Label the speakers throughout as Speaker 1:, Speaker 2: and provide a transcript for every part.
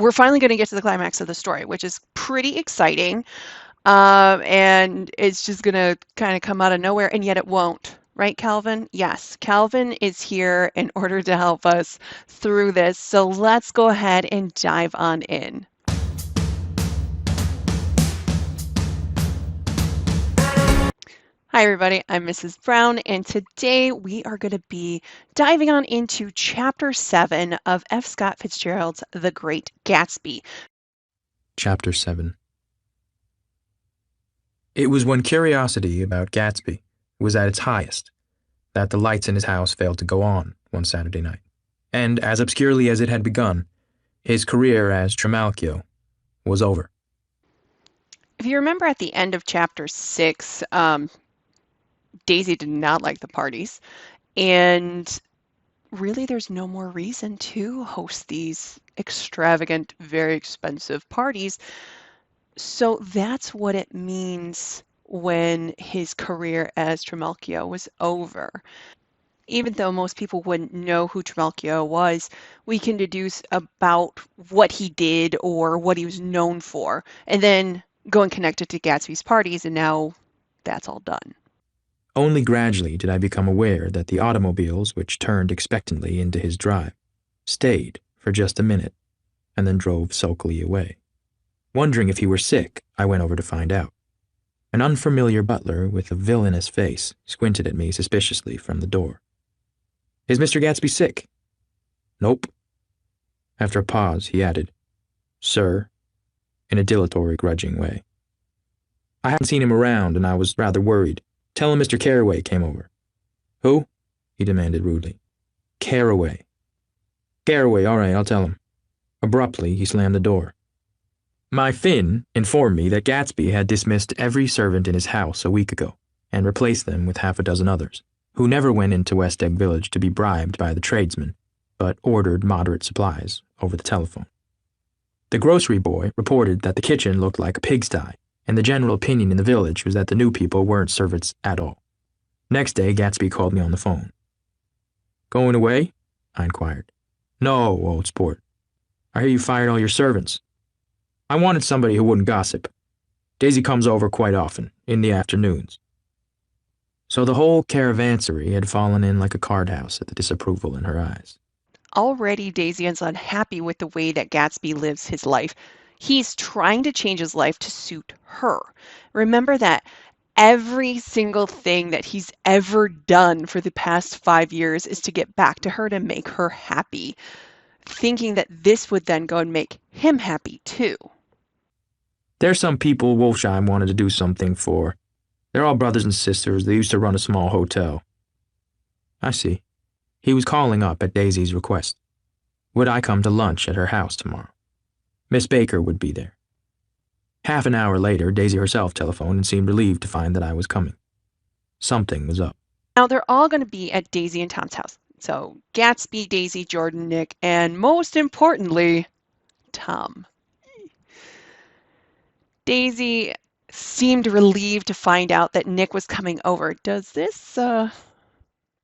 Speaker 1: we're finally going to get to the climax of the story, which is pretty exciting. And it's just going to kind of come out of nowhere, and yet it won't. Right, Calvin? Yes, Calvin is here in order to help us through this. So let's go ahead and dive on in. Hi, everybody. I'm Mrs. Brown, and today we are going to be diving on into Chapter 7 of F. Scott Fitzgerald's The Great Gatsby.
Speaker 2: Chapter 7. It was when curiosity about Gatsby was at its highest that the lights in his house failed to go on one Saturday night. And as obscurely as it had begun, his career as Trimalchio was over.
Speaker 1: If you remember at the end of Chapter 6, Daisy did not like the parties, and really there's no more reason to host these extravagant, very expensive parties. So that's what it means when his career as Trimalchio was over. Even though most people wouldn't know who Trimalchio was, we can deduce about what he did or what he was known for, and then go and connect it to Gatsby's parties, and now that's all done.
Speaker 2: Only gradually did I become aware that the automobiles which turned expectantly into his drive stayed for just a minute and then drove sulkily away. Wondering if he were sick, I went over to find out. An unfamiliar butler with a villainous face squinted at me suspiciously from the door. "Is Mr. Gatsby sick?" "Nope." After a pause, he added, "Sir," in a dilatory, grudging way. I hadn't seen him around, and I was rather worried. "Tell him Mr. Carraway came over." "Who?" he demanded rudely. "Carraway." "Carraway, all right, I'll tell him." Abruptly, he slammed the door. My Finn informed me that Gatsby had dismissed every servant in his house a week ago and replaced them with half a dozen others, who never went into West Egg Village to be bribed by the tradesmen, but ordered moderate supplies over the telephone. The grocery boy reported that the kitchen looked like a pigsty, and the general opinion in the village was that the new people weren't servants at all. Next day, Gatsby called me on the phone. "Going away?" I inquired. "No, old sport. I hear you fired all your servants." "I wanted somebody who wouldn't gossip. Daisy comes over quite often, in the afternoons." So the whole caravansary had fallen in like a card house at the disapproval in her eyes.
Speaker 1: Already, Daisy is unhappy with the way that Gatsby lives his life. He's trying to change his life to suit her. Remember that every single thing that he's ever done for the past 5 years is to get back to her to make her happy, thinking that this would then go and make him happy too.
Speaker 2: "There's some people Wolfsheim wanted to do something for. They're all brothers and sisters. They used to run a small hotel." "I see." He was calling up at Daisy's request. Would I come to lunch at her house tomorrow? Miss Baker would be there. Half an hour later, Daisy herself telephoned and seemed relieved to find that I was coming. Something was up.
Speaker 1: Now they're all going to be at Daisy and Tom's house. So Gatsby, Daisy, Jordan, Nick, and most importantly, Tom. Daisy seemed relieved to find out that Nick was coming over. Does this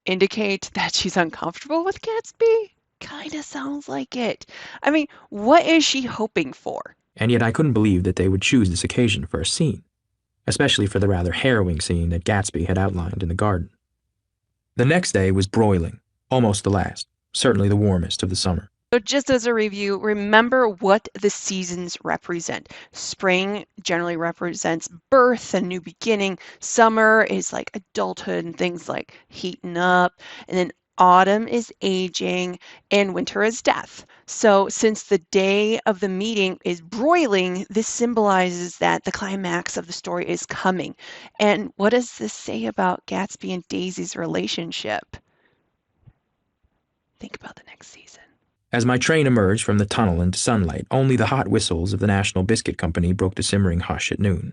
Speaker 1: indicate that she's uncomfortable with Gatsby? Kind of sounds like it. I mean, what is she hoping for?
Speaker 2: And yet I couldn't believe that they would choose this occasion for a scene, especially for the rather harrowing scene that Gatsby had outlined in the garden. The next day was broiling, almost the last, certainly the warmest of the summer.
Speaker 1: So just as a review, remember what the seasons represent. Spring generally represents birth and new beginning. Summer is like adulthood and things like heating up. And then autumn is aging and winter is death. So since the day of the meeting is broiling, this symbolizes that the climax of the story is coming. And what does this say about Gatsby and Daisy's relationship? Think about the next season.
Speaker 2: As my train emerged from the tunnel into sunlight, only the hot whistles of the National Biscuit Company broke the simmering hush at noon.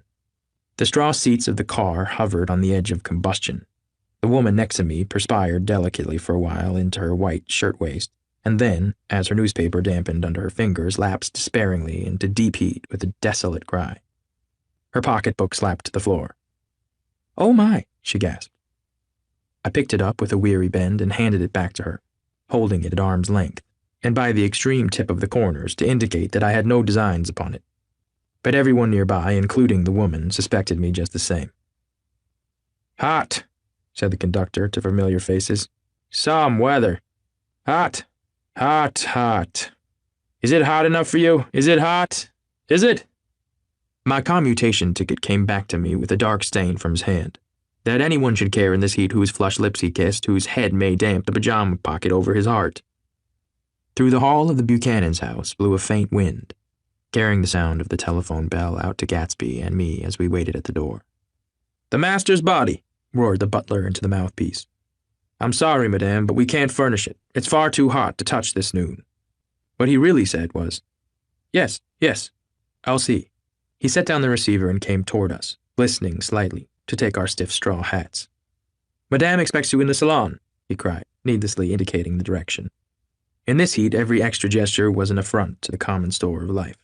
Speaker 2: The straw seats of the car hovered on the edge of combustion. The woman next to me perspired delicately for a while into her white shirtwaist, and then, as her newspaper dampened under her fingers, lapsed despairingly into deep heat with a desolate cry. Her pocketbook slapped to the floor. "Oh my," she gasped. I picked it up with a weary bend and handed it back to her, holding it at arm's length. and by the extreme tip of the corners to indicate that I had no designs upon it. But everyone nearby, including the woman, suspected me just the same. "Hot," said the conductor to familiar faces. "Some weather. Hot, hot, hot. Is it hot enough for you? Is it hot? Is it?" My commutation ticket came back to me with a dark stain from his hand. That anyone should care in this heat whose flushed lips he kissed, whose head may damp the pajama pocket over his heart. Through the hall of the Buchanan's house blew a faint wind, carrying the sound of the telephone bell out to Gatsby and me as we waited at the door. "The master's body," roared the butler into the mouthpiece. "I'm sorry, madame, but we can't furnish it. It's far too hot to touch this noon." What he really said was, "Yes, yes, I'll see." He set down the receiver and came toward us, glistening slightly, to take our stiff straw hats. "Madame expects you in the salon," he cried, needlessly indicating the direction. In this heat, every extra gesture was an affront to the common store of life.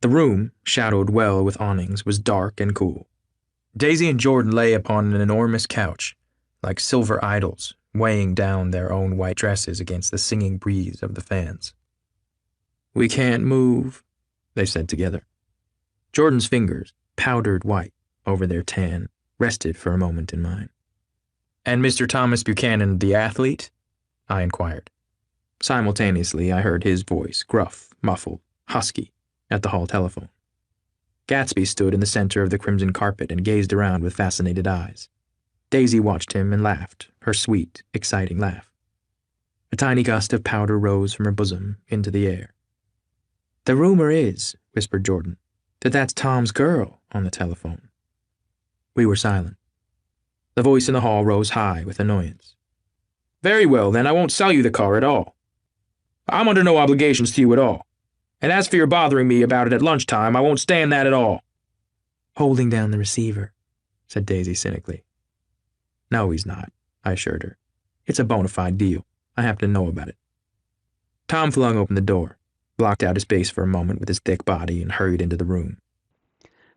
Speaker 2: The room, shadowed well with awnings, was dark and cool. Daisy and Jordan lay upon an enormous couch, like silver idols, weighing down their own white dresses against the singing breeze of the fans. "We can't move," they said together. Jordan's fingers, powdered white over their tan, rested for a moment in mine. "And Mr. Thomas Buchanan, the athlete?" I inquired. Simultaneously, I heard his voice, gruff, muffled, husky, at the hall telephone. Gatsby stood in the center of the crimson carpet and gazed around with fascinated eyes. Daisy watched him and laughed, her sweet, exciting laugh. A tiny gust of powder rose from her bosom into the air. "The rumor is," whispered Jordan, "that that's Tom's girl on the telephone." We were silent. The voice in the hall rose high with annoyance. "Very well, then, I won't sell you the car at all. I'm under no obligations to you at all. And as for your bothering me about it at lunchtime, I won't stand that at all." "Holding down the receiver," said Daisy cynically. "No, he's not," I assured her. "It's a bona fide deal. I happen to know about it." Tom flung open the door, blocked out his space for a moment with his thick body, and hurried into the room.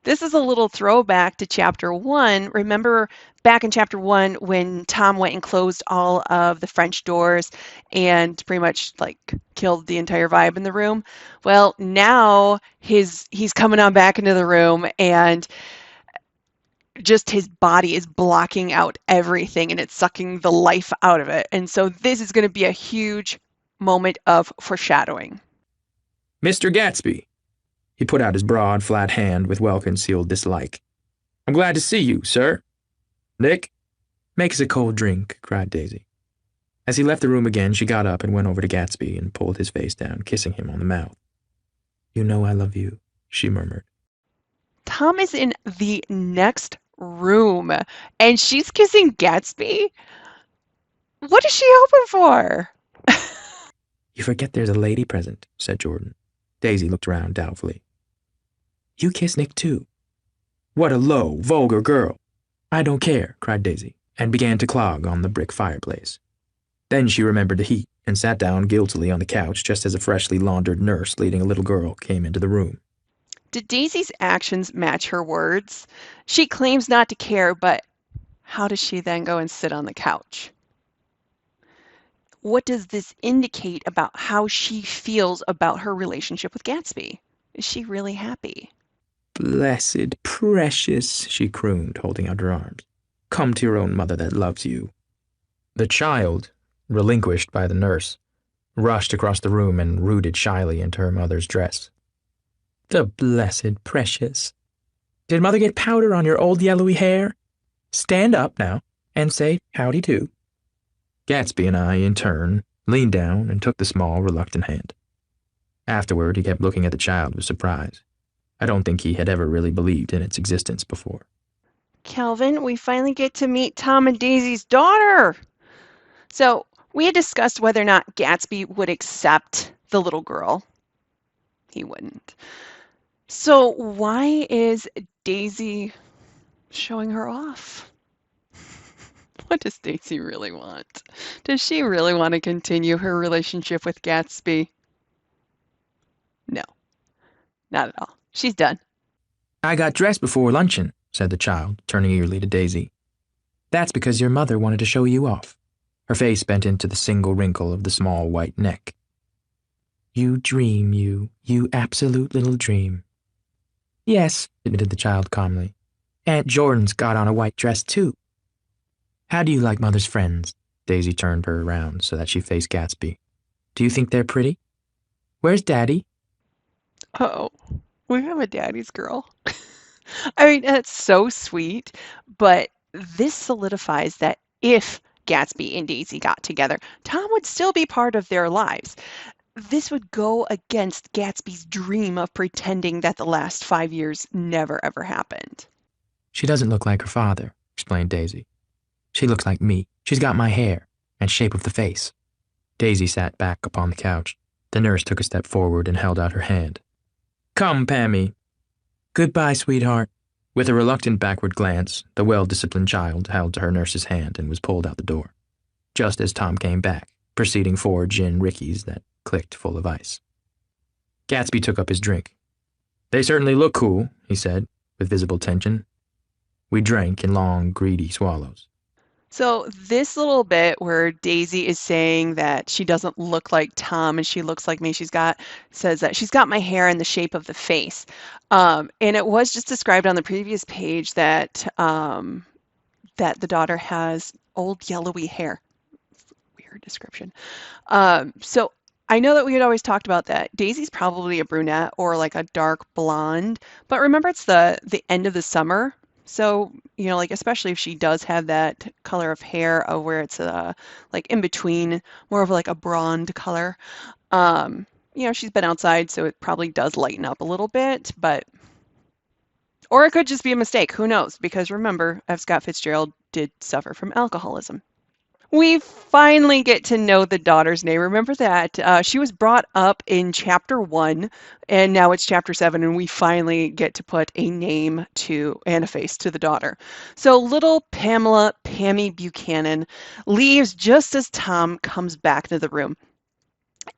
Speaker 1: This is a little throwback to chapter 1. Remember back in chapter 1 when Tom went and closed all of the French doors and pretty much like killed the entire vibe in the room? Well, now he's coming on back into the room and just his body is blocking out everything and it's sucking the life out of it. And so this is going to be a huge moment of foreshadowing.
Speaker 2: "Mr. Gatsby." He put out his broad, flat hand with well-concealed dislike. "I'm glad to see you, sir. Nick?" "Make us a cold drink," cried Daisy. As he left the room again, she got up and went over to Gatsby and pulled his face down, kissing him on the mouth. "You know I love you," she murmured.
Speaker 1: Tom is in the next room and she's kissing Gatsby? What is she hoping for?
Speaker 2: "You forget there's a lady present," said Jordan. Daisy looked around doubtfully. "You kiss Nick, too." "What a low, vulgar girl." "I don't care," cried Daisy, and began to clog on the brick fireplace. Then she remembered the heat and sat down guiltily on the couch just as a freshly laundered nurse leading a little girl came into the room.
Speaker 1: Did Daisy's actions match her words? She claims not to care, but how does she then go and sit on the couch? What does this indicate about how she feels about her relationship with Gatsby? Is she really happy?
Speaker 2: "Blessed, precious," she crooned, holding out her arms. "Come to your own mother that loves you." The child, relinquished by the nurse, rushed across the room and rooted shyly into her mother's dress. "The blessed, precious. Did mother get powder on your old yellowy hair? Stand up now and say howdy do." Gatsby and I, in turn, leaned down and took the small, reluctant hand. Afterward, he kept looking at the child with surprise. I don't think he had ever really believed in its existence before.
Speaker 1: Calvin, we finally get to meet Tom and Daisy's daughter. So we had discussed whether or not Gatsby would accept the little girl. He wouldn't. So why is Daisy showing her off? What does Daisy really want? Does she really want to continue her relationship with Gatsby? No, not at all. She's done.
Speaker 2: "I got dressed before luncheon," said the child, turning eagerly to Daisy. "That's because your mother wanted to show you off." Her face bent into the single wrinkle of the small white neck. You dream, you absolute little dream. Yes, admitted the child calmly. Aunt Jordan's got on a white dress, too. How do you like Mother's friends? Daisy turned her around so that she faced Gatsby. Do you think they're pretty? Where's Daddy?
Speaker 1: Oh, we have a daddy's girl. I mean, that's so sweet, but this solidifies that if Gatsby and Daisy got together, Tom would still be part of their lives. This would go against Gatsby's dream of pretending that the last 5 years never ever happened.
Speaker 2: She doesn't look like her father, explained Daisy. She looks like me. She's got my hair and shape of the face. Daisy sat back upon the couch. The nurse took a step forward and held out her hand. Come, Pammy. Goodbye, sweetheart. With a reluctant backward glance, the well-disciplined child held to her nurse's hand and was pulled out the door, just as Tom came back, preceding 4 gin rickeys that clicked full of ice. Gatsby took up his drink. They certainly look cool, he said, with visible tension. We drank in long, greedy swallows.
Speaker 1: So, this little bit where Daisy is saying that she doesn't look like Tom and she looks like me, says that she's got my hair in the shape of the face. And it was just described on the previous page that that the daughter has old yellowy hair. Weird description. So I know that we had always talked about that. Daisy's probably a brunette or like a dark blonde, but remember it's the end of the summer. So, like especially if she does have that color of hair of where it's like in between, more of like a blonde color. She's been outside, so it probably does lighten up a little bit, but or it could just be a mistake. Who knows? Because remember, F. Scott Fitzgerald did suffer from alcoholism. We finally get to know the daughter's name. Remember that she was brought up in chapter 1, and now it's chapter 7, and we finally get to put a name to and a face to the daughter. So little Pamela Pammy Buchanan leaves just as Tom comes back to the room.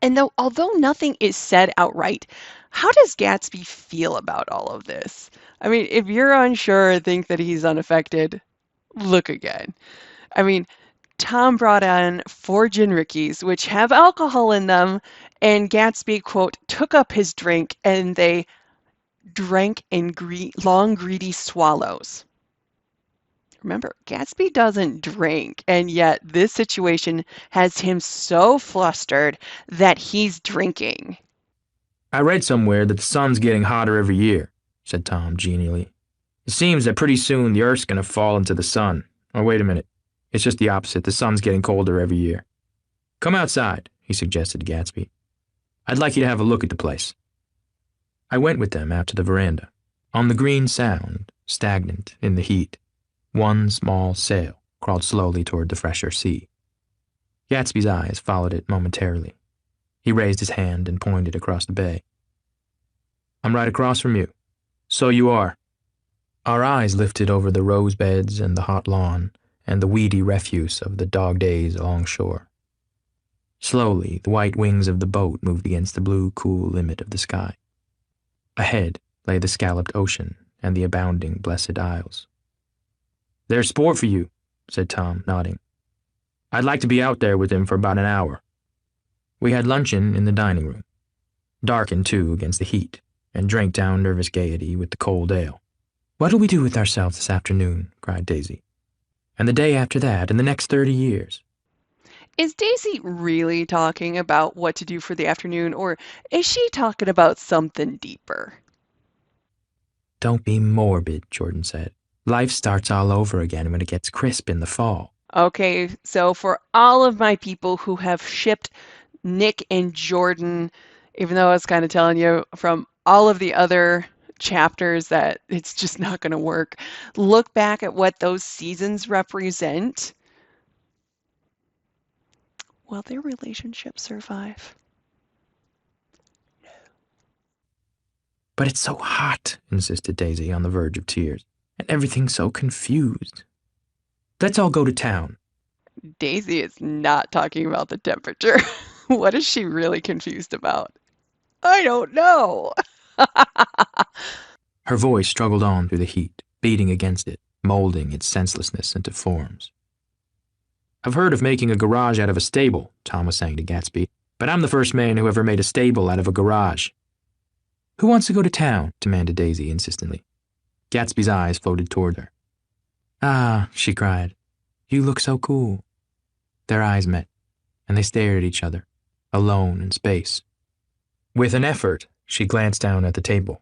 Speaker 1: And although nothing is said outright, how does Gatsby feel about all of this? I mean, if you're unsure or think that he's unaffected, look again. I mean, Tom brought on 4 gin rickeys, which have alcohol in them, and Gatsby, quote, took up his drink and they drank in long, greedy swallows. Remember, Gatsby doesn't drink, and yet this situation has him so flustered that he's drinking.
Speaker 2: I read somewhere that the sun's getting hotter every year, said Tom genially. It seems that pretty soon the Earth's going to fall into the sun. Oh, wait a minute. It's just the opposite. The sun's getting colder every year. Come outside, he suggested to Gatsby. I'd like you to have a look at the place. I went with them out to the veranda. On the green sound, stagnant in the heat, one small sail crawled slowly toward the fresher sea. Gatsby's eyes followed it momentarily. He raised his hand and pointed across the bay. I'm right across from you. So you are. Our eyes lifted over the rose beds and the hot lawn and the weedy refuse of the dog days along shore. Slowly, the white wings of the boat moved against the blue, cool limit of the sky. Ahead lay the scalloped ocean and the abounding blessed isles. There's sport for you, said Tom, nodding. I'd like to be out there with him for about an hour. We had luncheon in the dining room, darkened too against the heat, and drank down nervous gaiety with the cold ale. What'll we do with ourselves this afternoon? Cried Daisy. And the day after that, and the next 30 years.
Speaker 1: Is Daisy really talking about what to do for the afternoon, or is she talking about something deeper?
Speaker 2: Don't be morbid, Jordan said. Life starts all over again when it gets crisp in the fall.
Speaker 1: Okay, so for all of my people who have shipped Nick and Jordan, even though I was kind of telling you from all of the other chapters that it's just not going to work, look back at what those seasons represent. Will their relationship survive?
Speaker 2: But it's so hot, insisted Daisy on the verge of tears, and everything's so confused. Let's all go to town.
Speaker 1: Daisy is not talking about the temperature. What is she really confused about? I don't know.
Speaker 2: Her voice struggled on through the heat, beating against it, molding its senselessness into forms. I've heard of making a garage out of a stable, Tom was saying to Gatsby, but I'm the first man who ever made a stable out of a garage. Who wants to go to town? Demanded Daisy insistently. Gatsby's eyes floated toward her. Ah, she cried. You look so cool. Their eyes met, and they stared at each other, alone in space. With an effort, she glanced down at the table.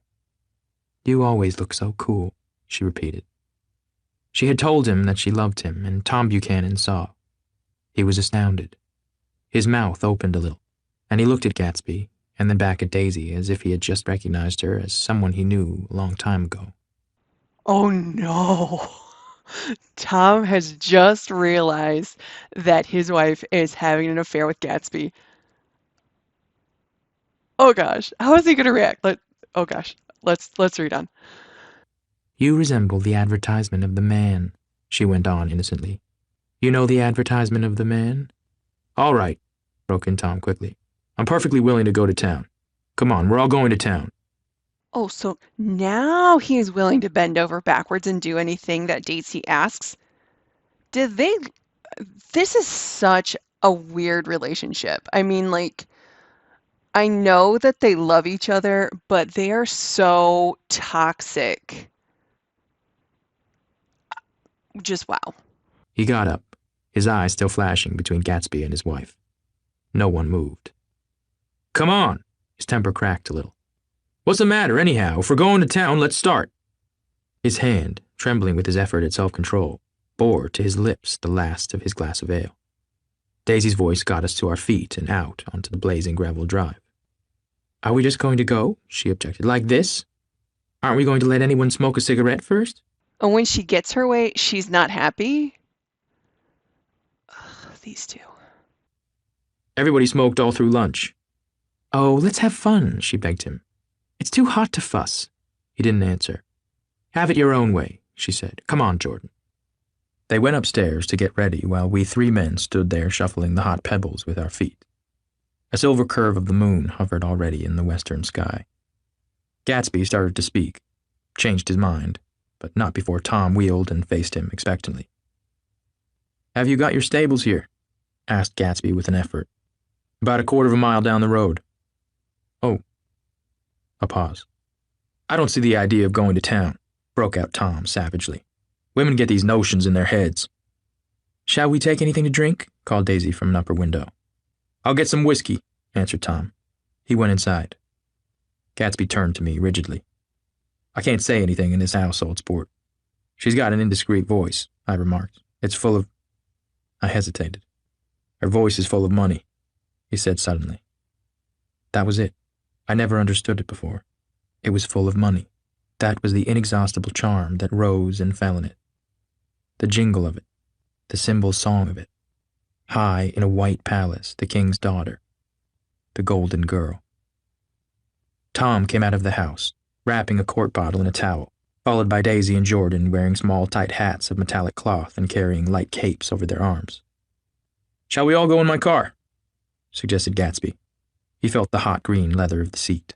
Speaker 2: You always look so cool, she repeated. She had told him that she loved him, and Tom Buchanan saw. He was astounded. His mouth opened a little, and he looked at Gatsby, and then back at Daisy as if he had just recognized her as someone he knew a long time ago.
Speaker 1: Oh no. Tom has just realized that his wife is having an affair with Gatsby. Oh gosh, how is he going to react? Oh gosh, let's read on.
Speaker 2: You resemble the advertisement of the man, she went on innocently. You know the advertisement of the man? All right, broke in Tom quickly. I'm perfectly willing to go to town. Come on, we're all going to town.
Speaker 1: Oh, so now he's willing to bend over backwards and do anything that Daisy asks. Did they? This is such a weird relationship. I mean, like, I know that they love each other, but they are so toxic. Just wow.
Speaker 2: He got up, his eyes still flashing between Gatsby and his wife. No one moved. Come on! His temper cracked a little. What's the matter, anyhow? If we're going to town, let's start. His hand, trembling with his effort at self-control, bore to his lips the last of his glass of ale. Daisy's voice got us to our feet and out onto the blazing gravel drive. Are we just going to go? She objected. Like this? Aren't we going to let anyone smoke a cigarette first?
Speaker 1: And when she gets her way, she's not happy. Ugh, these two.
Speaker 2: Everybody smoked all through lunch. Oh, let's have fun, she begged him. It's too hot to fuss. He didn't answer. Have it your own way, she said. Come on, Jordan. They went upstairs to get ready while we three men stood there shuffling the hot pebbles with our feet. A silver curve of the moon hovered already in the western sky. Gatsby started to speak, changed his mind, but not before Tom wheeled and faced him expectantly. Have you got your stables here? Asked Gatsby with an effort. About a quarter of a mile down the road. Oh. A pause. I don't see the idea of going to town, broke out Tom savagely. Women get these notions in their heads. Shall we take anything to drink? Called Daisy from an upper window. I'll get some whiskey, answered Tom. He went inside. Gatsby turned to me rigidly. I can't say anything in this house, old sport. She's got an indiscreet voice, I remarked. It's full of... I hesitated. Her voice is full of money, he said suddenly. That was it. I never understood it before. It was full of money. That was the inexhaustible charm that rose and fell in it. The jingle of it, the cymbal song of it. High in a white palace, the king's daughter, the golden girl. Tom came out of the house, wrapping a quart bottle in a towel, followed by Daisy and Jordan wearing small tight hats of metallic cloth and carrying light capes over their arms. Shall we all go in my car? Suggested Gatsby. He felt the hot green leather of the seat.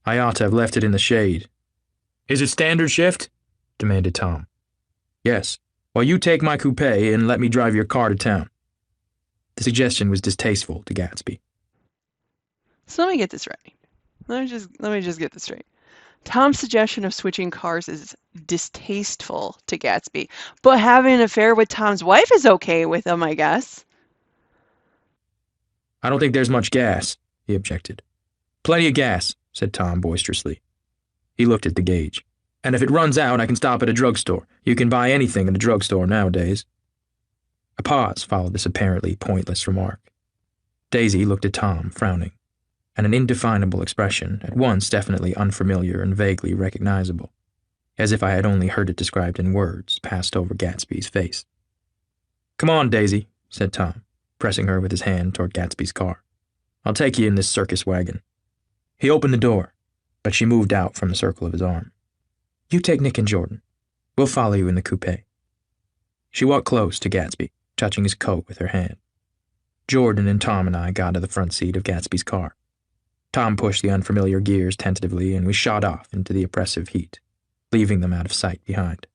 Speaker 2: I ought to have left it in the shade. Is it standard shift? Demanded Tom. Yes. Well, you take my coupe and let me drive your car to town. The suggestion was distasteful to Gatsby.
Speaker 1: So let me get this right. Let me just get this straight. Tom's suggestion of switching cars is distasteful to Gatsby, but having an affair with Tom's wife is okay with him, I guess.
Speaker 2: I don't think there's much gas, he objected. Plenty of gas, said Tom boisterously. He looked at the gauge. And if it runs out, I can stop at a drugstore. You can buy anything at a drugstore nowadays. A pause followed this apparently pointless remark. Daisy looked at Tom, frowning, and an indefinable expression, at once definitely unfamiliar and vaguely recognizable, as if I had only heard it described in words, passed over Gatsby's face. Come on, Daisy, said Tom, pressing her with his hand toward Gatsby's car. I'll take you in this circus wagon. He opened the door, but she moved out from the circle of his arm. You take Nick and Jordan. We'll follow you in the coupe. She walked close to Gatsby, touching his coat with her hand. Jordan and Tom and I got to the front seat of Gatsby's car. Tom pushed the unfamiliar gears tentatively, and we shot off into the oppressive heat, leaving them out of sight behind.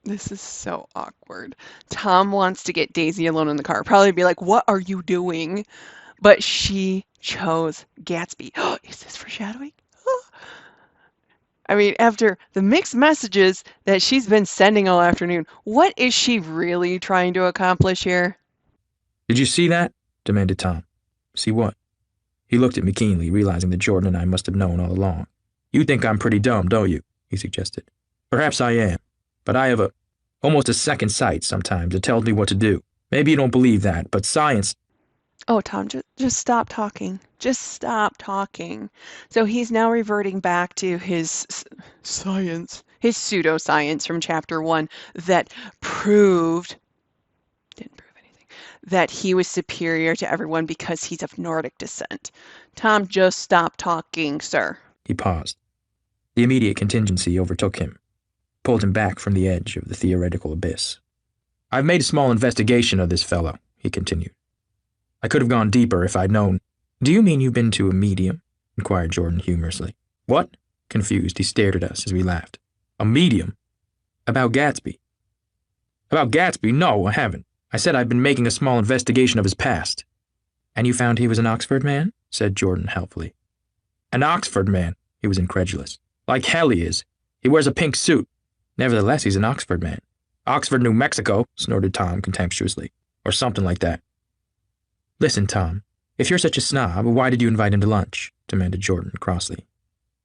Speaker 1: This is so awkward. Tom wants to get Daisy alone in the car. Probably be like, "What are you doing?" but she chose Gatsby. Is this foreshadowing? I mean, after the mixed messages that she's been sending all afternoon, what is she really trying to accomplish here?
Speaker 2: Did you see that? Demanded Tom. See what? He looked at me keenly, realizing that Jordan and I must have known all along. You think I'm pretty dumb, don't you? He suggested. Perhaps I am, but I have almost a second sight sometimes that tells me what to do. Maybe you don't believe that, but science.
Speaker 1: Oh, Tom, just stop talking. Just stop talking. So he's now reverting back to his science, his pseudoscience from chapter one that proved, didn't prove anything, that he was superior to everyone because he's of Nordic descent. Tom, just stop talking, sir.
Speaker 2: He paused. The immediate contingency overtook him, pulled him back from the edge of the theoretical abyss. I've made a small investigation of this fellow, he continued. I could have gone deeper if I'd known. Do you mean you've been to a medium? Inquired Jordan humorously. What? Confused, he stared at us as we laughed. A medium? About Gatsby? About Gatsby? No, I haven't. I said I've been making a small investigation of his past. And you found he was an Oxford man? Said Jordan helpfully. An Oxford man? He was incredulous. Like hell he is. He wears a pink suit. Nevertheless, he's an Oxford man. Oxford, New Mexico, snorted Tom contemptuously. Or something like that. Listen, Tom, if you're such a snob, why did you invite him to lunch? Demanded Jordan crossly.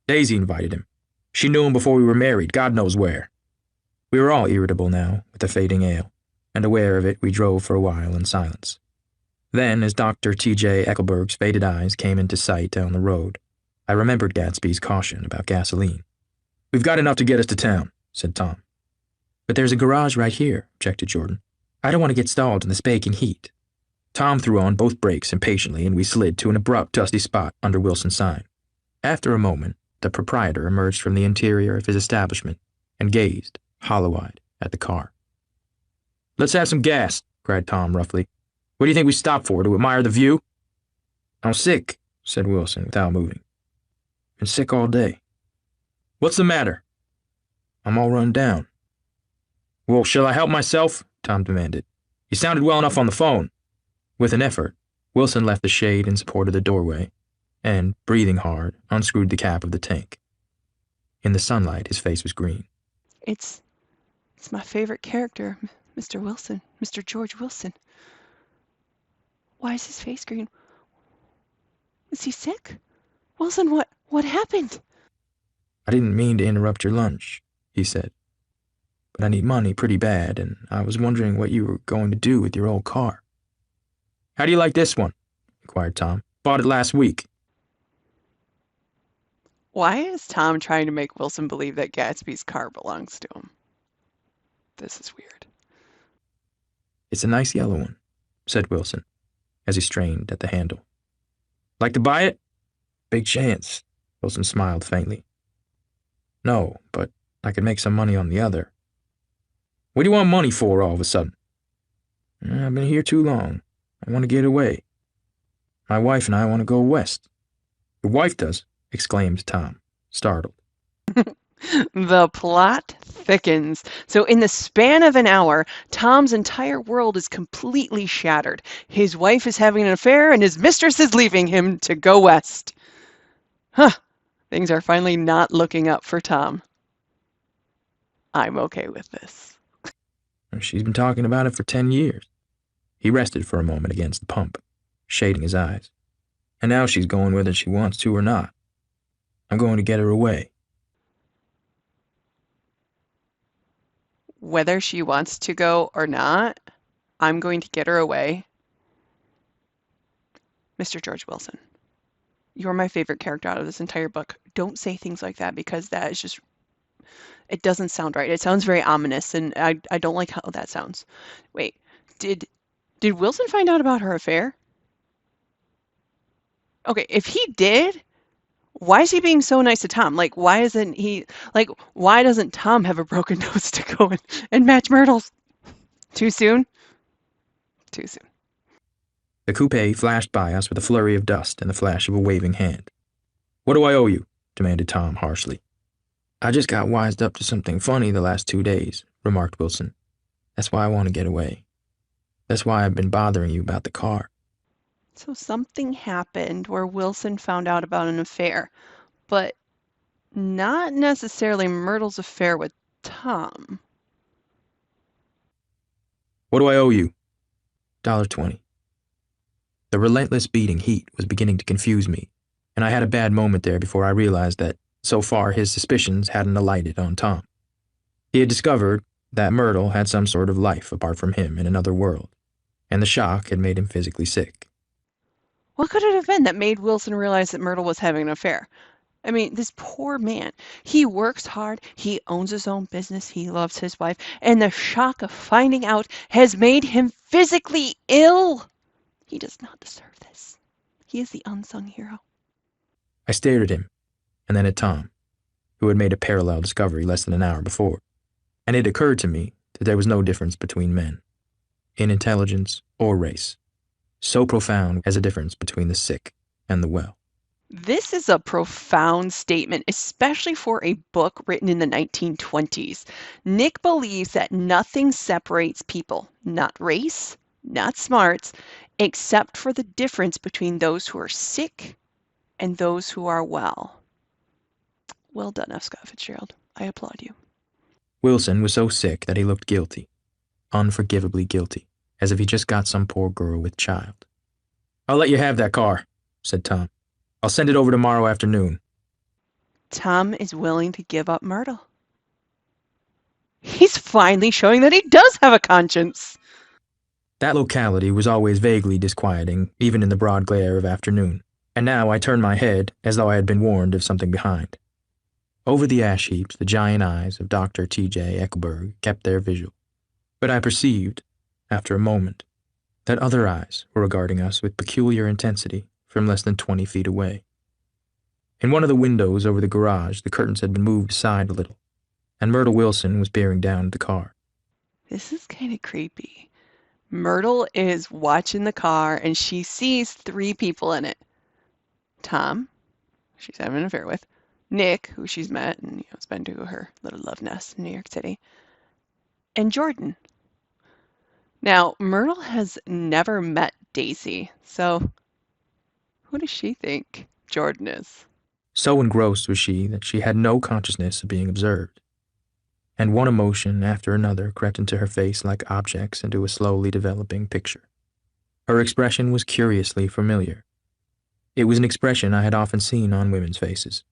Speaker 2: Daisy invited him. She knew him before we were married, God knows where. We were all irritable now, with the fading ale, and aware of it, we drove for a while in silence. Then, as Dr. T.J. Eckelberg's faded eyes came into sight down the road, I remembered Gatsby's caution about gasoline. We've got enough to get us to town, said Tom. But there's a garage right here, objected Jordan. I don't want to get stalled in this baking heat. Tom threw on both brakes impatiently, and we slid to an abrupt, dusty spot under Wilson's sign. After a moment, the proprietor emerged from the interior of his establishment and gazed, hollow-eyed, at the car. Let's have some gas, cried Tom roughly. What do you think we stopped for, to admire the view? I'm sick, said Wilson without moving. Been sick all day. What's the matter? I'm all run down. Well, shall I help myself? Tom demanded. You sounded well enough on the phone. With an effort, Wilson left the shade in support of the doorway and, breathing hard, unscrewed the cap of the tank. In the sunlight, his face was green.
Speaker 1: It's my favorite character, Mr. Wilson, Mr. George Wilson. Why is his face green? Is he sick? Wilson, what happened?
Speaker 2: I didn't mean to interrupt your lunch, he said. But I need money pretty bad, and I was wondering what you were going to do with your old car. How do you like this one? Inquired Tom. Bought it last week.
Speaker 1: Why is Tom trying to make Wilson believe that Gatsby's car belongs to him? This is weird.
Speaker 2: It's a nice yellow one, said Wilson, as he strained at the handle. Like to buy it? Big chance, Wilson smiled faintly. No, but I could make some money on the other. What do you want money for all of a sudden? I've been here too long. I want to get away. My wife and I want to go west. Your wife does, exclaimed Tom, startled.
Speaker 1: The plot thickens. So in the span of an hour, Tom's entire world is completely shattered. His wife is having an affair and his mistress is leaving him to go west. Huh. Things are finally not looking up for Tom. I'm okay with this.
Speaker 2: She's been talking about it for 10 years. He rested for a moment against the pump, shading his eyes. And now she's going whether she wants to or not. I'm going to get her away.
Speaker 1: Whether she wants to go or not, I'm going to get her away. Mr. George Wilson, you're my favorite character out of this entire book. Don't say things like that because that is just, it doesn't sound right. It sounds very ominous, and I don't like how that sounds. Wait, did Wilson find out about her affair? Okay, if he did, why is he being so nice to Tom? Like, why doesn't Tom have a broken nose to go and match Myrtle's? Too soon? Too soon.
Speaker 2: The coupe flashed by us with a flurry of dust and the flash of a waving hand. What do I owe you? Demanded Tom harshly. I just got wised up to something funny the last 2 days, remarked Wilson. That's why I want to get away. That's why I've been bothering you about the car.
Speaker 1: So something happened where Wilson found out about an affair, but not necessarily Myrtle's affair with Tom.
Speaker 2: What do I owe you? $1.20. The relentless beating heat was beginning to confuse me, and I had a bad moment there before I realized that, so far, his suspicions hadn't alighted on Tom. He had discovered that Myrtle had some sort of life apart from him in another world, and the shock had made him physically sick.
Speaker 1: What could it have been that made Wilson realize that Myrtle was having an affair? I mean, this poor man. He works hard, he owns his own business, he loves his wife, and the shock of finding out has made him physically ill. He does not deserve this. He is the unsung hero.
Speaker 2: I stared at him, and then at Tom, who had made a parallel discovery less than an hour before, and it occurred to me that there was no difference between men, in intelligence or race, so profound as a difference between the sick and the well.
Speaker 1: This is a profound statement, especially for a book written in the 1920s. Nick believes that nothing separates people, not race, not smarts, except for the difference between those who are sick and those who are well. Well done, F. Scott Fitzgerald. I applaud you.
Speaker 2: Wilson was so sick that he looked guilty, unforgivably guilty, as if he just got some poor girl with child. I'll let you have that car, said Tom. I'll send it over tomorrow afternoon.
Speaker 1: Tom is willing to give up Myrtle. He's finally showing that he does have a conscience.
Speaker 2: That locality was always vaguely disquieting, even in the broad glare of afternoon, and now I turned my head as though I had been warned of something behind. Over the ash heaps, the giant eyes of Dr. T.J. Eckelberg kept their vigil, but I perceived, after a moment, that other eyes were regarding us with peculiar intensity from less than 20 feet away. In one of the windows over the garage, the curtains had been moved aside a little, and Myrtle Wilson was peering down at the car.
Speaker 1: This is kind of creepy. Myrtle is watching the car and she sees three people in it. Tom, she's having an affair with, Nick, who she's met and has been to her little love nest in New York City, and Jordan. Now, Myrtle has never met Daisy, so who does she think Jordan is?
Speaker 2: So engrossed was she that she had no consciousness of being observed, and one emotion after another crept into her face like objects into a slowly developing picture. Her expression was curiously familiar. It was an expression I had often seen on women's faces,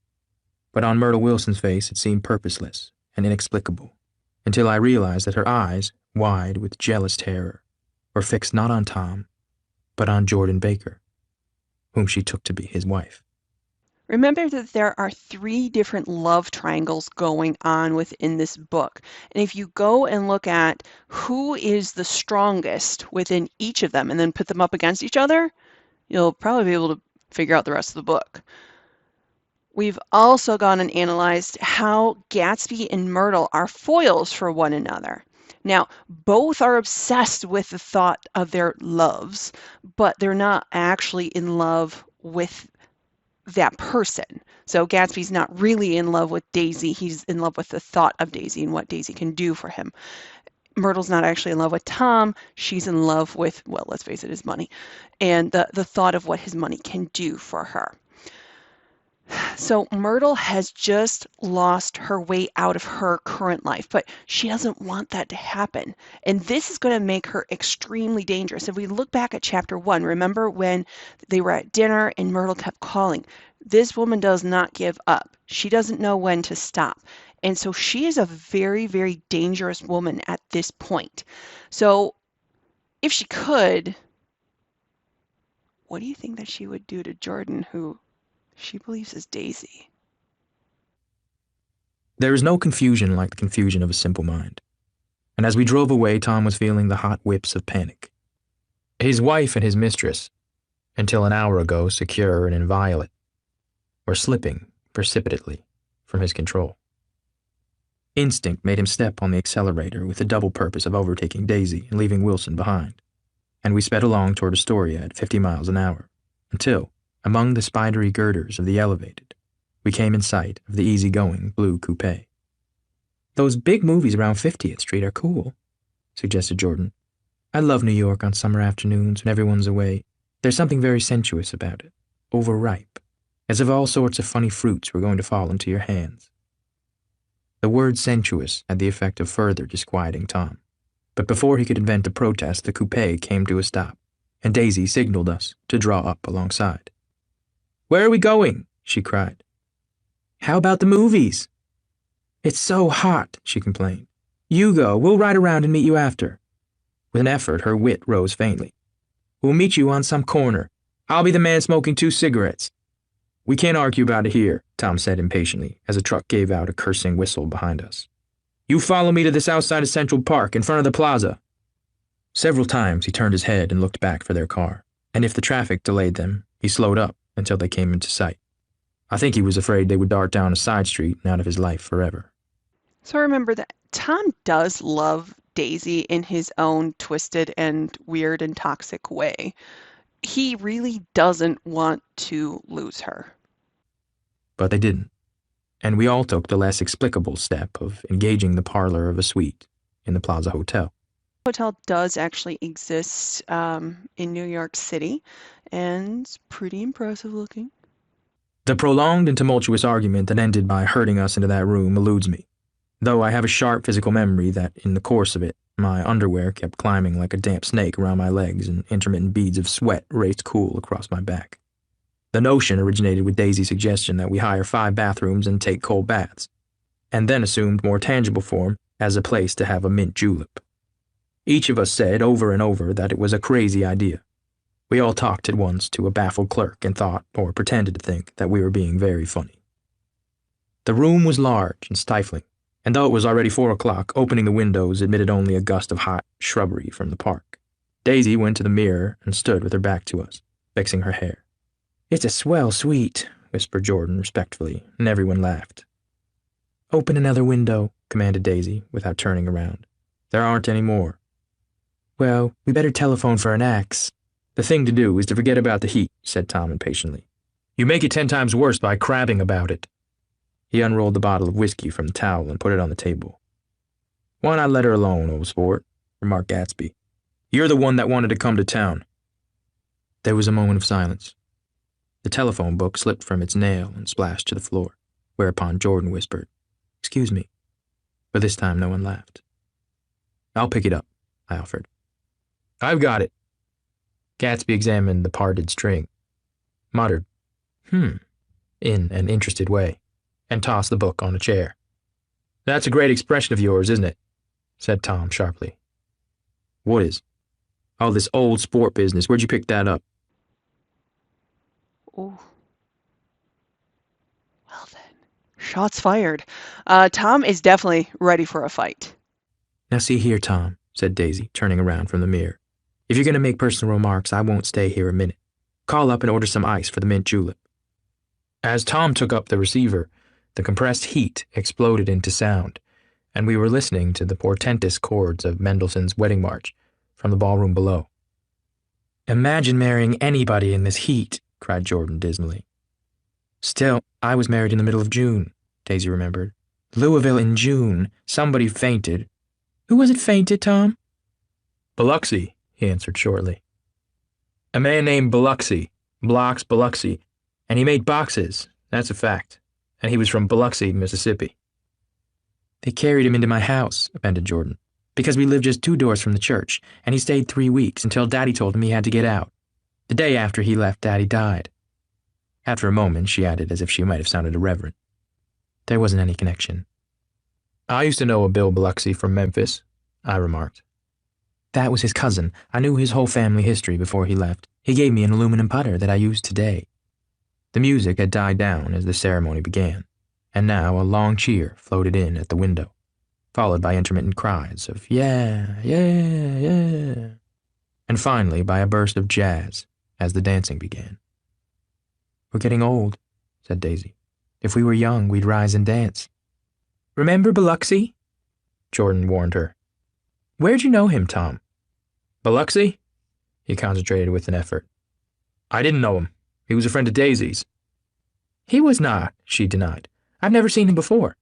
Speaker 2: but on Myrtle Wilson's face it seemed purposeless and inexplicable, until I realized that her eyes, wide with jealous terror, were fixed not on Tom, but on Jordan Baker, whom she took to be his wife.
Speaker 1: Remember that there are three different love triangles going on within this book. And if you go and look at who is the strongest within each of them and then put them up against each other, you'll probably be able to figure out the rest of the book. We've also gone and analyzed how Gatsby and Myrtle are foils for one another. Now, both are obsessed with the thought of their loves, but they're not actually in love with that person. So Gatsby's not really in love with Daisy. He's in love with the thought of Daisy and what Daisy can do for him. Myrtle's not actually in love with Tom. She's in love with, well, let's face it, his money and the thought of what his money can do for her. So Myrtle has just lost her way out of her current life, but she doesn't want that to happen. And this is going to make her extremely dangerous. If we look back at chapter 1, remember when they were at dinner and Myrtle kept calling? This woman does not give up. She doesn't know when to stop. And so she is a very, very dangerous woman at this point. So if she could, what do you think that she would do to Jordan, who she believes is Daisy?
Speaker 2: There is no confusion like the confusion of a simple mind, and as we drove away, Tom was feeling the hot whips of panic. His wife and his mistress, until an hour ago secure and inviolate, were slipping precipitately from his control. Instinct made him step on the accelerator with the double purpose of overtaking Daisy and leaving Wilson behind, and we sped along toward Astoria at 50 miles an hour, until, among the spidery girders of the elevated, we came in sight of the easy-going blue coupe. Those big movies around 50th Street are cool, suggested Jordan. I love New York on summer afternoons when everyone's away. There's something very sensuous about it, overripe, as if all sorts of funny fruits were going to fall into your hands. The word sensuous had the effect of further disquieting Tom. But before he could invent a protest, the coupe came to a stop, and Daisy signaled us to draw up alongside. "Where are we going?" she cried. "How about the movies?" "It's so hot," she complained. "You go. We'll ride around and meet you after." With an effort, her wit rose faintly. "We'll meet you on some corner. I'll be the man smoking 2 cigarettes. "We can't argue about it here," Tom said impatiently, as a truck gave out a cursing whistle behind us. "You follow me to the south side of Central Park, in front of the plaza." Several times he turned his head and looked back for their car, and if the traffic delayed them, he slowed up until they came into sight. I think he was afraid they would dart down a side street and out of his life forever.
Speaker 1: So remember that Tom does love Daisy in his own twisted and weird and toxic way. He really doesn't want to lose her.
Speaker 2: But they didn't, and we all took the less explicable step of engaging the parlor of a suite in the Plaza Hotel.
Speaker 1: The hotel does actually exist in New York City, and it's pretty impressive looking.
Speaker 2: The prolonged and tumultuous argument that ended by herding us into that room eludes me, though I have a sharp physical memory that, in the course of it, my underwear kept climbing like a damp snake around my legs and intermittent beads of sweat raced cool across my back. The notion originated with Daisy's suggestion that we hire 5 bathrooms and take cold baths, and then assumed more tangible form as a place to have a mint julep. Each of us said over and over that it was a crazy idea. We all talked at once to a baffled clerk and thought, or pretended to think, that we were being very funny. The room was large and stifling, and though it was already 4 o'clock, opening the windows admitted only a gust of hot shrubbery from the park. Daisy went to the mirror and stood with her back to us, fixing her hair. "It's a swell suite," whispered Jordan respectfully, and everyone laughed. "Open another window," commanded Daisy, without turning around. "There aren't any more." "Well, we better telephone for an axe." "The thing to do is to forget about the heat," said Tom impatiently. "You make it 10 times worse by crabbing about it." He unrolled the bottle of whiskey from the towel and put it on the table. "Why not let her alone, old sport?" remarked Gatsby. "You're the one that wanted to come to town." There was a moment of silence. The telephone book slipped from its nail and splashed to the floor, whereupon Jordan whispered, "Excuse me." But this time no one laughed. "I'll pick it up," I offered. "I've got it." Gatsby examined the parted string, muttered, in an interested way, and tossed the book on a chair. "That's a great expression of yours, isn't it?" said Tom sharply. "What is?" "Oh, this old sport business. Where'd you pick that up?"
Speaker 1: Oh, well then. Shots fired. Tom is definitely ready for a fight.
Speaker 2: "Now see here, Tom," said Daisy, turning around from the mirror. "If you're going to make personal remarks, I won't stay here a minute. Call up and order some ice for the mint julep." As Tom took up the receiver, the compressed heat exploded into sound, and we were listening to the portentous chords of Mendelssohn's Wedding March from the ballroom below. "Imagine marrying anybody in this heat," cried Jordan dismally. "Still, I was married in the middle of June," Daisy remembered. "Louisville in June. Somebody fainted." "Who was it fainted, Tom?" "Biloxi," he answered shortly. "A man named Biloxi, Blocks Biloxi, and he made boxes, that's a fact, and he was from Biloxi, Mississippi." "They carried him into my house," appended Jordan, "because we lived just 2 doors from the church, and he stayed 3 weeks until Daddy told him he had to get out. The day after he left, Daddy died." After a moment, she added, as if she might have sounded irreverent, "There wasn't any connection." "I used to know a Bill Biloxi from Memphis," I remarked. "That was his cousin. I knew his whole family history before he left. He gave me an aluminum putter that I use today." The music had died down as the ceremony began, and now a long cheer floated in at the window, followed by intermittent cries of "Yeah, yeah, yeah," and finally by a burst of jazz as the dancing began. "We're getting old," said Daisy. "If we were young, we'd rise and dance." "Remember Biloxi?" Jordan warned her. "Where'd you know him, Tom?" "Biloxi?" He concentrated with an effort. "I didn't know him. He was a friend of Daisy's." "He was not," she denied. "I've never seen him before.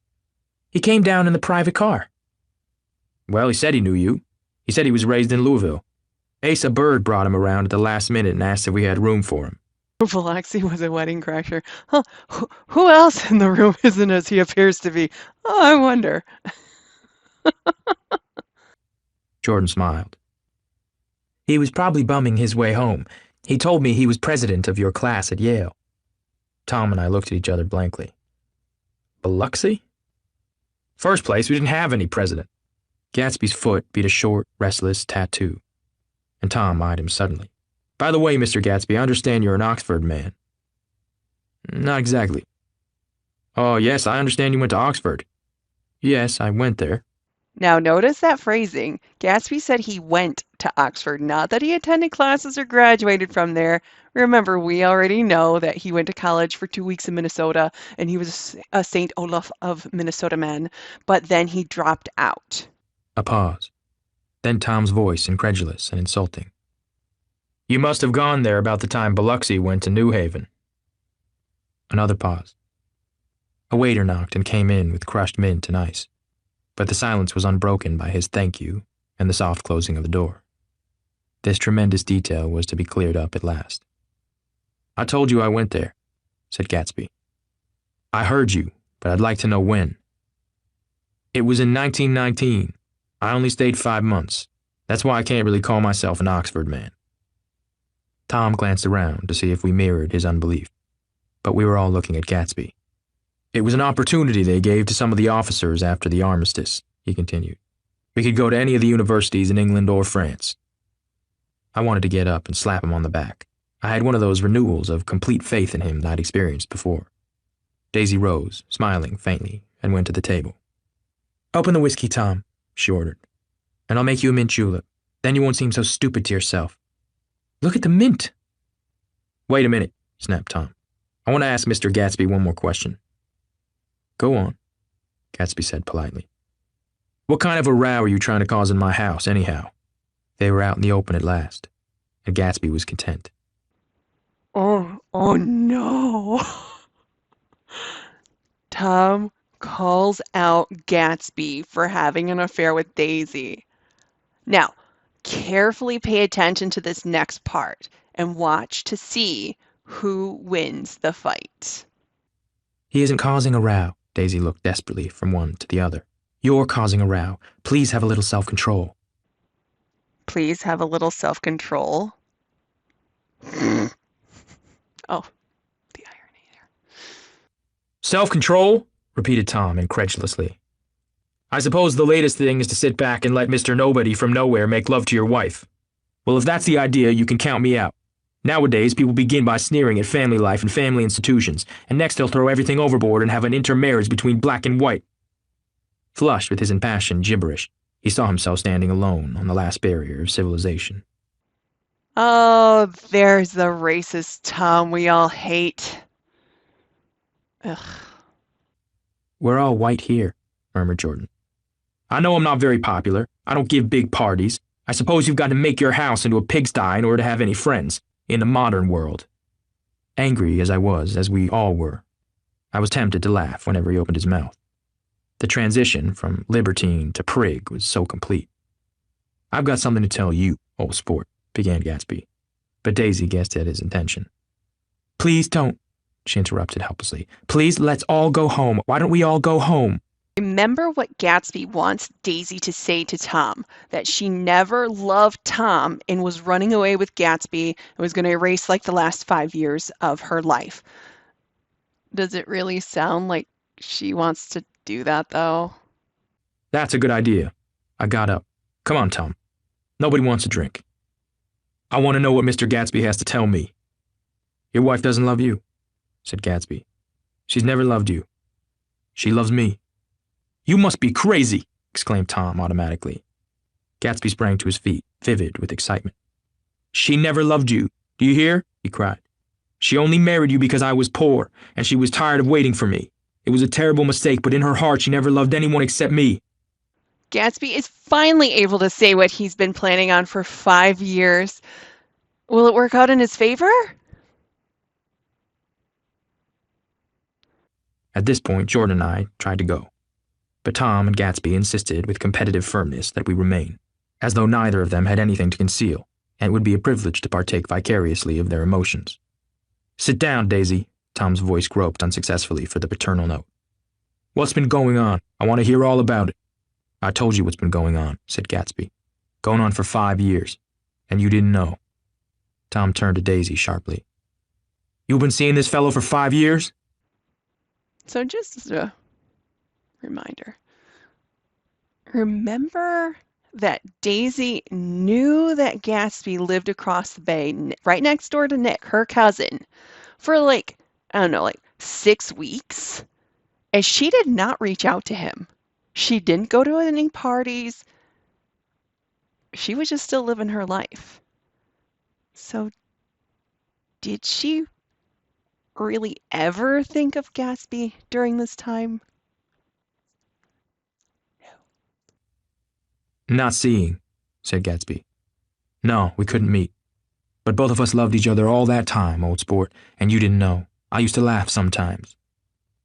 Speaker 2: He came down in the private car." "Well, he said he knew you. He said he was raised in Louisville." Asa Bird brought him around at the last minute and asked if we had room for him.
Speaker 1: Biloxi was a wedding crasher. Huh, who else in the room isn't as he appears to be? Oh, I wonder.
Speaker 2: Jordan smiled. He was probably bumming his way home. He told me he was president of your class at Yale. Tom and I looked at each other blankly. Biloxi? First place, we didn't have any president. Gatsby's foot beat a short, restless tattoo, and Tom eyed him suddenly. By the way, Mr. Gatsby, I understand you're an Oxford man. Not exactly. Oh, yes, I understand you went to Oxford. Yes, I went there.
Speaker 1: Now, notice that phrasing. Gatsby said he went to Oxford, not that he attended classes or graduated from there. Remember, we already know that he went to college for 2 weeks in Minnesota and he was a St. Olaf of Minnesota man, but then he dropped out.
Speaker 2: A pause. Then Tom's voice, incredulous and insulting. You must have gone there about the time Biloxi went to New Haven. Another pause. A waiter knocked and came in with crushed mint and ice, but the silence was unbroken by his thank you and the soft closing of the door. This tremendous detail was to be cleared up at last. I told you I went there, said Gatsby. I heard you, but I'd like to know when. It was in 1919. I only stayed 5 months. That's why I can't really call myself an Oxford man. Tom glanced around to see if we mirrored his unbelief, but we were all looking at Gatsby. It was an opportunity they gave to some of the officers after the armistice, he continued. We could go to any of the universities in England or France. I wanted to get up and slap him on the back. I had one of those renewals of complete faith in him that I'd experienced before. Daisy rose, smiling faintly, and went to the table. Open the whiskey, Tom, she ordered, and I'll make you a mint julep. Then you won't seem so stupid to yourself. Look at the mint. Wait a minute, snapped Tom. I want to ask Mr. Gatsby one more question. Go on, Gatsby said politely. What kind of a row are you trying to cause in my house, anyhow? They were out in the open at last, and Gatsby was content.
Speaker 1: Oh no. Tom calls out Gatsby for having an affair with Daisy. Now, carefully pay attention to this next part and watch to see who wins the fight.
Speaker 2: He isn't causing a row. Daisy looked desperately from one to the other. You're causing a row. Please have a little self-control.
Speaker 1: Please have a little self-control. Oh, the irony there.
Speaker 2: Self-control? Repeated Tom incredulously. I suppose the latest thing is to sit back and let Mr. Nobody from nowhere make love to your wife. Well, if that's the idea, you can count me out. Nowadays, people begin by sneering at family life and family institutions, and next they'll throw everything overboard and have an intermarriage between black and white. Flushed with his impassioned gibberish, he saw himself standing alone on the last barrier of civilization.
Speaker 1: Oh, there's the racist Tom we all hate. Ugh.
Speaker 2: We're all white here, murmured Jordan. I know I'm not very popular. I don't give big parties. I suppose you've got to make your house into a pigsty in order to have any friends, in the modern world. Angry as I was, as we all were, I was tempted to laugh whenever he opened his mouth. The transition from libertine to prig was so complete. I've got something to tell you, old sport, began Gatsby, but Daisy guessed at his intention. Please don't, she interrupted helplessly. Please, let's all go home. Why don't we all go home?
Speaker 1: Remember what Gatsby wants Daisy to say to Tom, that she never loved Tom and was running away with Gatsby and was going to erase like the last 5 years of her life. Does it really sound like she wants to do that, though?
Speaker 2: That's a good idea. I got up. Come on, Tom. Nobody wants a drink. I want to know what Mr. Gatsby has to tell me. Your wife doesn't love you, said Gatsby. She's never loved you. She loves me. You must be crazy, exclaimed Tom automatically. Gatsby sprang to his feet, vivid with excitement. She never loved you. Do you hear? He cried. She only married you because I was poor, and she was tired of waiting for me. It was a terrible mistake, but in her heart she never loved anyone except me.
Speaker 1: Gatsby is finally able to say what he's been planning on for 5 years. Will it work out in his favor?
Speaker 2: At this point, Jordan and I tried to go, but Tom and Gatsby insisted with competitive firmness that we remain, as though neither of them had anything to conceal. and it would be a privilege to partake vicariously of their emotions. Sit down, Daisy. Tom's voice groped unsuccessfully for the paternal note. What's been going on? I want to hear all about it. I told you what's been going on, said Gatsby. Going on for 5 years. And you didn't know. Tom turned to Daisy sharply. You've been seeing this fellow for 5 years?
Speaker 1: So just as a reminder, remember that Daisy knew that Gatsby lived across the bay, right next door to Nick, her cousin, for like, I don't know, like 6 weeks. And she did not reach out to him. She didn't go to any parties. She was just still living her life. So, did she really ever think of Gatsby during this time?
Speaker 2: Not seeing, said Gatsby. No, we couldn't meet. But both of us loved each other all that time, old sport, and you didn't know. I used to laugh sometimes.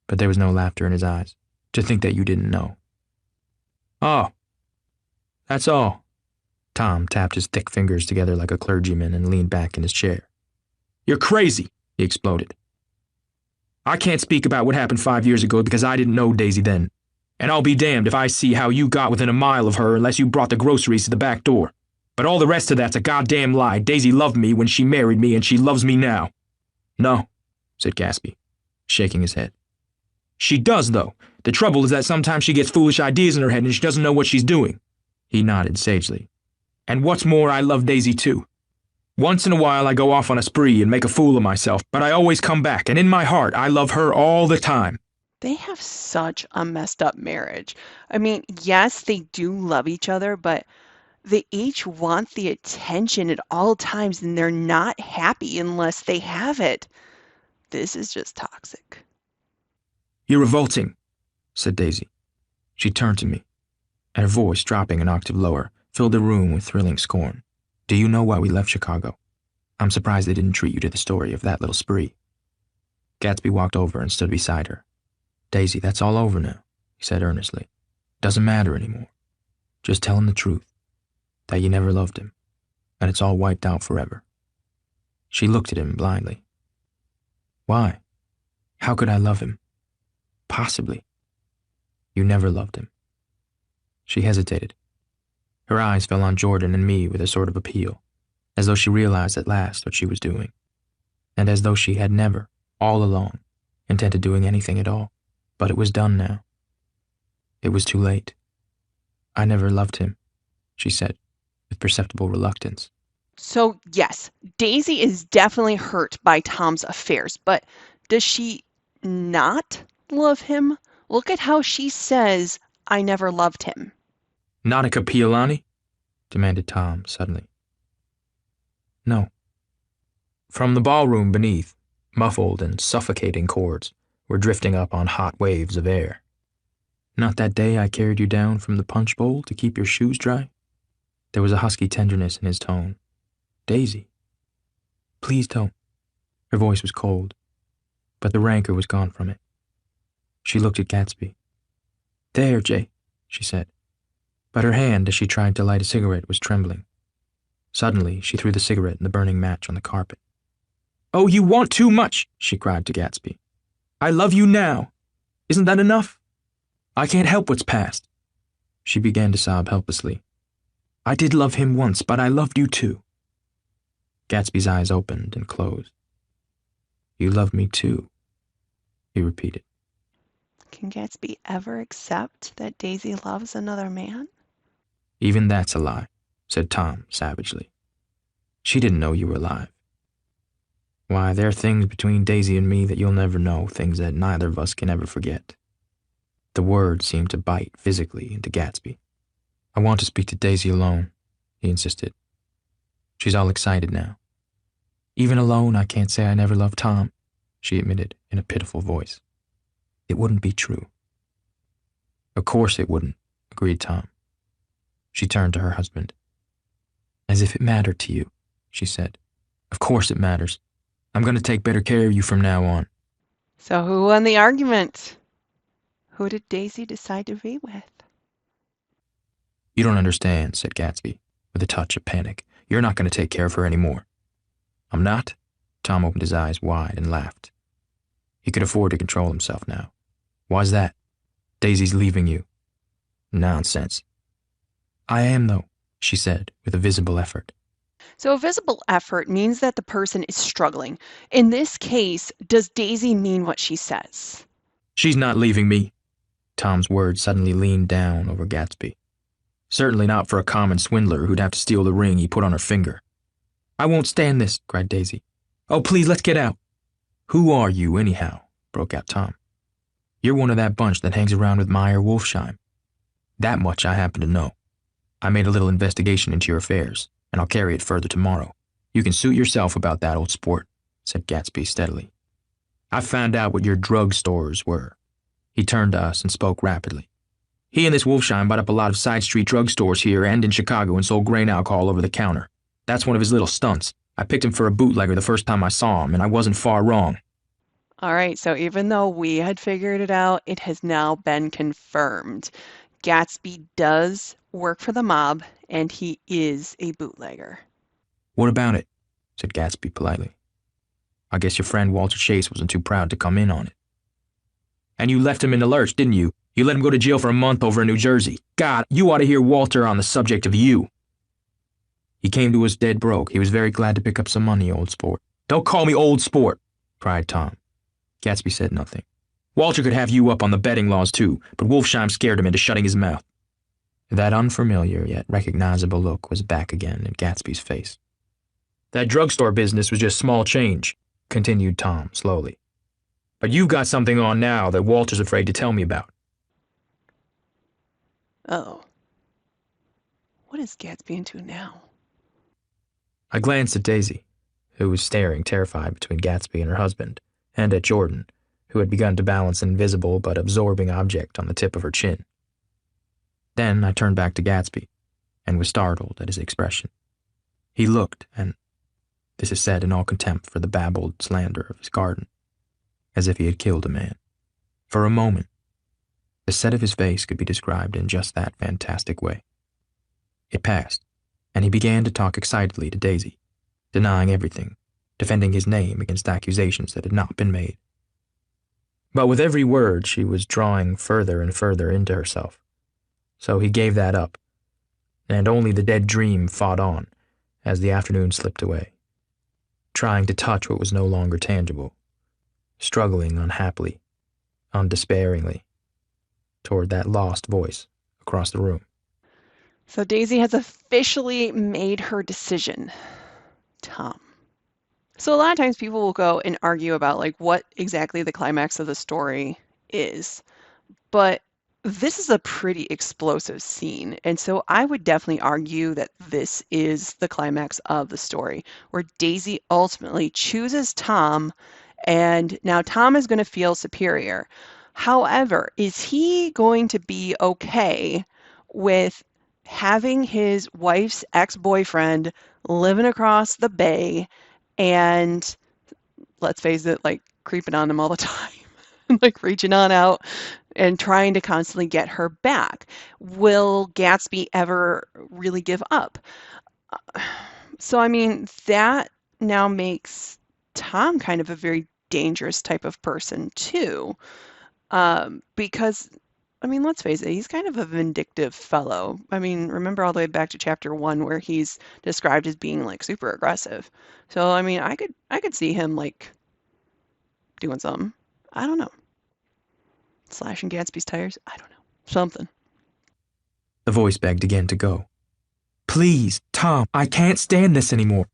Speaker 2: But there was no laughter in his eyes. To think that you didn't know. Oh, that's all. Tom tapped his thick fingers together like a clergyman and leaned back in his chair. You're crazy, he exploded. I can't speak about what happened 5 years ago because I didn't know Daisy then. And I'll be damned if I see how you got within a mile of her unless you brought the groceries to the back door. But all the rest of that's a goddamn lie. Daisy loved me when she married me, and she loves me now. No, said Gatsby, shaking his head. She does, though. The trouble is that sometimes she gets foolish ideas in her head and she doesn't know what she's doing. He nodded sagely. And what's more, I love Daisy too. Once in a while I go off on a spree and make a fool of myself, but I always come back, and in my heart I love her all the time.
Speaker 1: They have such a messed up marriage. I mean, yes, they do love each other, but they each want the attention at all times and they're not happy unless they have it. This is just toxic.
Speaker 2: You're revolting, said Daisy. She turned to me, and her voice, dropping an octave lower, filled the room with thrilling scorn. Do you know why we left Chicago? I'm surprised they didn't treat you to the story of that little spree. Gatsby walked over and stood beside her. Daisy, that's all over now, he said earnestly. Doesn't matter anymore. Just tell him the truth, that you never loved him, and it's all wiped out forever. She looked at him blindly. Why? How could I love him? Possibly. You never loved him. She hesitated. Her eyes fell on Jordan and me with a sort of appeal, as though she realized at last what she was doing, and as though she had never, all along, intended doing anything at all. But it was done now. It was too late. I never loved him, she said, with perceptible reluctance.
Speaker 1: So, yes, Daisy is definitely hurt by Tom's affairs, but does she not love him? Look at how she says, I never loved him.
Speaker 2: Not a Kapiolani? Demanded Tom suddenly. No. From the ballroom beneath, muffled and suffocating chords were drifting up on hot waves of air. Not that day I carried you down from the punch bowl to keep your shoes dry? There was a husky tenderness in his tone. Daisy. Please don't. Her voice was cold, but the rancor was gone from it. She looked at Gatsby. There, Jay, she said. But her hand, as she tried to light a cigarette, was trembling. Suddenly, she threw the cigarette and the burning match on the carpet. Oh, you want too much, she cried to Gatsby. I love you now. Isn't that enough? I can't help what's past. She began to sob helplessly. I did love him once, but I loved you too. Gatsby's eyes opened and closed. You loved me too, he repeated.
Speaker 1: Can Gatsby ever accept that Daisy loves another man?
Speaker 2: Even that's a lie, said Tom savagely. She didn't know you were alive. Why, there are things between Daisy and me that you'll never know, things that neither of us can ever forget. The word seemed to bite physically into Gatsby. I want to speak to Daisy alone, he insisted. She's all excited now. Even alone, I can't say I never loved Tom, she admitted in a pitiful voice. It wouldn't be true. Of course it wouldn't, agreed Tom. She turned to her husband. As if it mattered to you, she said. Of course it matters. I'm going to take better care of you from now on.
Speaker 1: So who won the argument? Who did Daisy decide to be with?
Speaker 2: You don't understand, said Gatsby, with a touch of panic. You're not going to take care of her anymore. I'm not? Tom opened his eyes wide and laughed. He could afford to control himself now. Why's that? Daisy's leaving you. Nonsense. I am, though, she said, with a visible effort.
Speaker 1: So a visible effort means that the person is struggling. In this case, does Daisy mean what she says?
Speaker 2: She's not leaving me. Tom's words suddenly leaned down over Gatsby. Certainly not for a common swindler who'd have to steal the ring he put on her finger. I won't stand this, cried Daisy. Oh, please, let's get out. Who are you, anyhow? Broke out Tom. You're one of that bunch that hangs around with Meyer Wolfsheim. That much I happen to know. I made a little investigation into your affairs, and I'll carry it further tomorrow. You can suit yourself about that, old sport, said Gatsby steadily. I found out what your drug stores were. He turned to us and spoke rapidly. He and this Wolfsheim bought up a lot of side street drug stores here and in Chicago and sold grain alcohol over the counter. That's one of his little stunts. I picked him for a bootlegger the first time I saw him, and I wasn't far wrong.
Speaker 1: All right, so even though we had figured it out, it has now been confirmed. Gatsby does work for the mob, and he is a bootlegger.
Speaker 2: What about it? Said Gatsby politely. I guess your friend Walter Chase wasn't too proud to come in on it. And you left him in the lurch, didn't you? You let him go to jail for a month over in New Jersey. God, you ought to hear Walter on the subject of you. He came to us dead broke. He was very glad to pick up some money, old sport. Don't call me old sport, cried Tom. Gatsby said nothing. Walter could have you up on the betting laws too, but Wolfsheim scared him into shutting his mouth. That unfamiliar yet recognizable look was back again in Gatsby's face. That drugstore business was just small change, continued Tom slowly. But you've got something on now that Walter's afraid to tell me about.
Speaker 1: Oh. What is Gatsby into now?
Speaker 2: I glanced at Daisy, who was staring terrified between Gatsby and her husband, and at Jordan, who had begun to balance an invisible but absorbing object on the tip of her chin. Then I turned back to Gatsby, and was startled at his expression. He looked, and this is said in all contempt for the babbled slander of his garden, as if he had killed a man. For a moment, the set of his face could be described in just that fantastic way. It passed, and he began to talk excitedly to Daisy, denying everything, defending his name against accusations that had not been made. But with every word she was drawing further and further into herself. So he gave that up, and only the dead dream fought on as the afternoon slipped away, trying to touch what was no longer tangible, struggling unhappily, undespairingly, toward that lost voice across the room.
Speaker 1: So Daisy has officially made her decision. Tom. So a lot of times people will go and argue about like what exactly the climax of the story is. But this is a pretty explosive scene. And so I would definitely argue that this is the climax of the story, where Daisy ultimately chooses Tom, and now Tom is going to feel superior. However, is he going to be okay with having his wife's ex-boyfriend living across the bay and, let's face it, like creeping on him all the time, like reaching on out and trying to constantly get her back? Will Gatsby ever really give up? So, I mean, that now makes Tom kind of a very dangerous type of person, too. Because, I mean, let's face it, he's kind of a vindictive fellow. I mean, remember all the way back to chapter 1 where he's described as being like super aggressive. So, I mean, I could see him like doing something. I don't know. Slashing Gatsby's tires? I don't know. Something.
Speaker 2: The voice begged again to go. Please, Tom, I can't stand this anymore.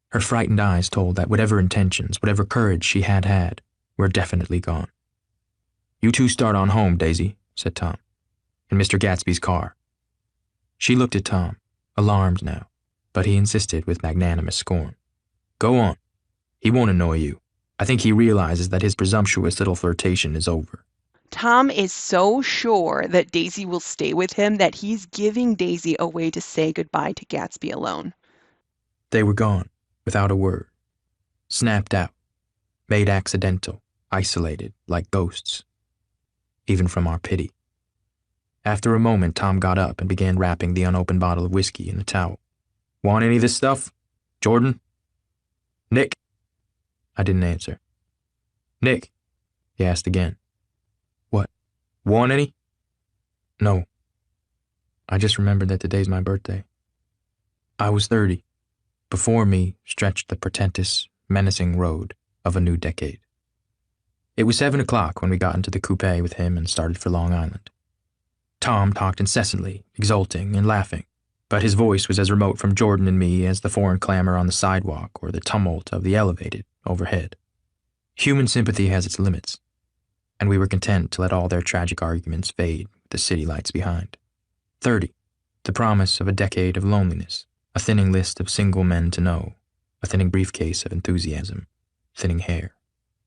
Speaker 2: Her frightened eyes told that whatever intentions, whatever courage she had had, were definitely gone. You two start on home, Daisy, said Tom, in Mr. Gatsby's car. She looked at Tom, alarmed now, but he insisted with magnanimous scorn. Go on. He won't annoy you. I think he realizes that his presumptuous little flirtation is over.
Speaker 1: Tom is so sure that Daisy will stay with him that he's giving Daisy a way to say goodbye to Gatsby alone.
Speaker 2: They were gone, without a word. Snapped out, made accidental, isolated, like ghosts. Even from our pity. After a moment, Tom got up and began wrapping the unopened bottle of whiskey in a towel. Want any of this stuff? Jordan? Nick? I didn't answer. Nick, he asked again. What? Want any? No. I just remembered that today's my birthday. I was 30. Before me stretched the portentous, menacing road of a new decade. It was 7 o'clock when we got into the coupe with him and started for Long Island. Tom talked incessantly, exulting and laughing, but his voice was as remote from Jordan and me as the foreign clamor on the sidewalk or the tumult of the elevated overhead. Human sympathy has its limits, and we were content to let all their tragic arguments fade with the city lights behind. 30, the promise of a decade of loneliness, a thinning list of single men to know, a thinning briefcase of enthusiasm, thinning hair.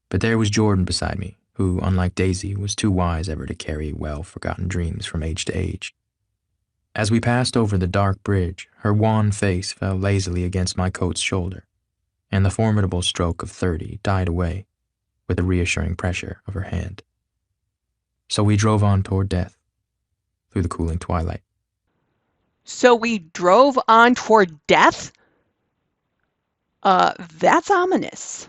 Speaker 2: But there was Jordan beside me, who, unlike Daisy, was too wise ever to carry well-forgotten dreams from age to age. As we passed over the dark bridge, her wan face fell lazily against my coat's shoulder, and the formidable stroke of 30 died away with the reassuring pressure of her hand. So we drove on toward death, through the cooling twilight.
Speaker 1: So we drove on toward death? That's ominous.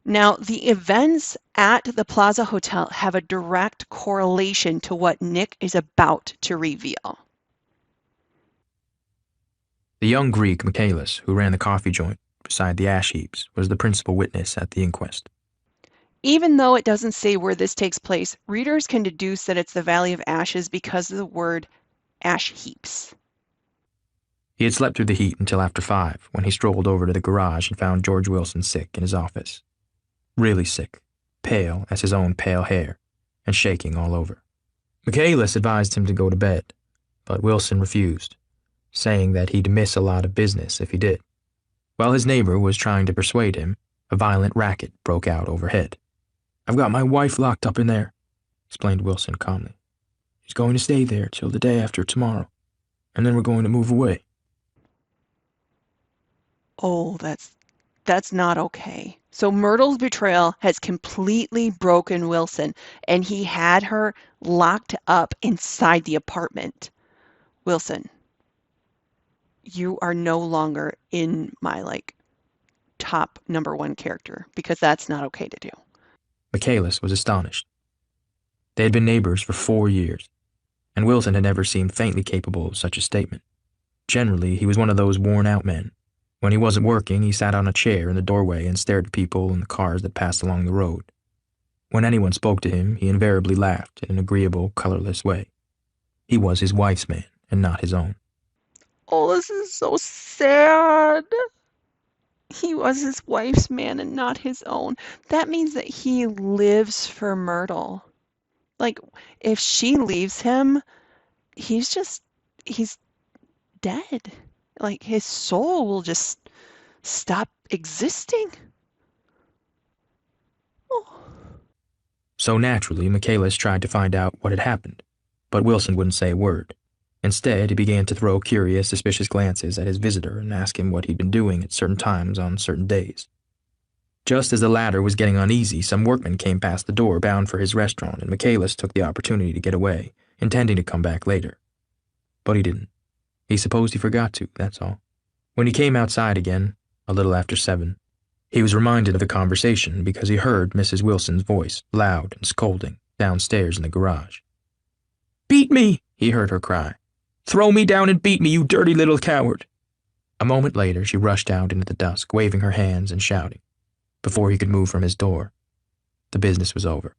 Speaker 1: Now, the events at the Plaza Hotel have a direct correlation to what Nick is about to reveal.
Speaker 2: The young Greek, Michaelis, who ran the coffee joint beside the ash heaps, was the principal witness at the inquest.
Speaker 1: Even though it doesn't say where this takes place, readers can deduce that it's the Valley of Ashes because of the word ash heaps.
Speaker 2: He had slept through the heat until after 5, when he strolled over to the garage and found George Wilson sick in his office. Really sick, pale as his own pale hair, and shaking all over. Michaelis advised him to go to bed, but Wilson refused, saying that he'd miss a lot of business if he did. While his neighbor was trying to persuade him, a violent racket broke out overhead. I've got my wife locked up in there, explained Wilson calmly. She's going to stay there till the day after tomorrow, and then we're going to move away.
Speaker 1: Oh, that's not okay. So Myrtle's betrayal has completely broken Wilson, and he had her locked up inside the apartment. Wilson, you are no longer in my top number one character because that's not okay to do.
Speaker 2: Michaelis was astonished. They had been neighbors for 4 years, and Wilson had never seemed faintly capable of such a statement. Generally, he was one of those worn-out men. When he wasn't working, he sat on a chair in the doorway and stared at people and the cars that passed along the road. When anyone spoke to him, he invariably laughed in an agreeable, colorless way. He was his wife's man and not his own.
Speaker 1: Oh, this is so sad. He was his wife's man and not his own. That means that he lives for Myrtle. Like, if she leaves him, he's dead. Like, his soul will just stop existing. Oh.
Speaker 2: So naturally, Michaelis tried to find out what had happened, but Wilson wouldn't say a word. Instead, he began to throw curious, suspicious glances at his visitor and ask him what he'd been doing at certain times on certain days. Just as the latter was getting uneasy, some workmen came past the door bound for his restaurant, and Michaelis took the opportunity to get away, intending to come back later. But he didn't. He supposed he forgot to, that's all. When he came outside again, a little after 7, he was reminded of the conversation because he heard Mrs. Wilson's voice, loud and scolding, downstairs in the garage. "Beat me!" he heard her cry. "Throw me down and beat me, you dirty little coward!" A moment later, she rushed out into the dusk, waving her hands and shouting. Before he could move from his door, the business was over.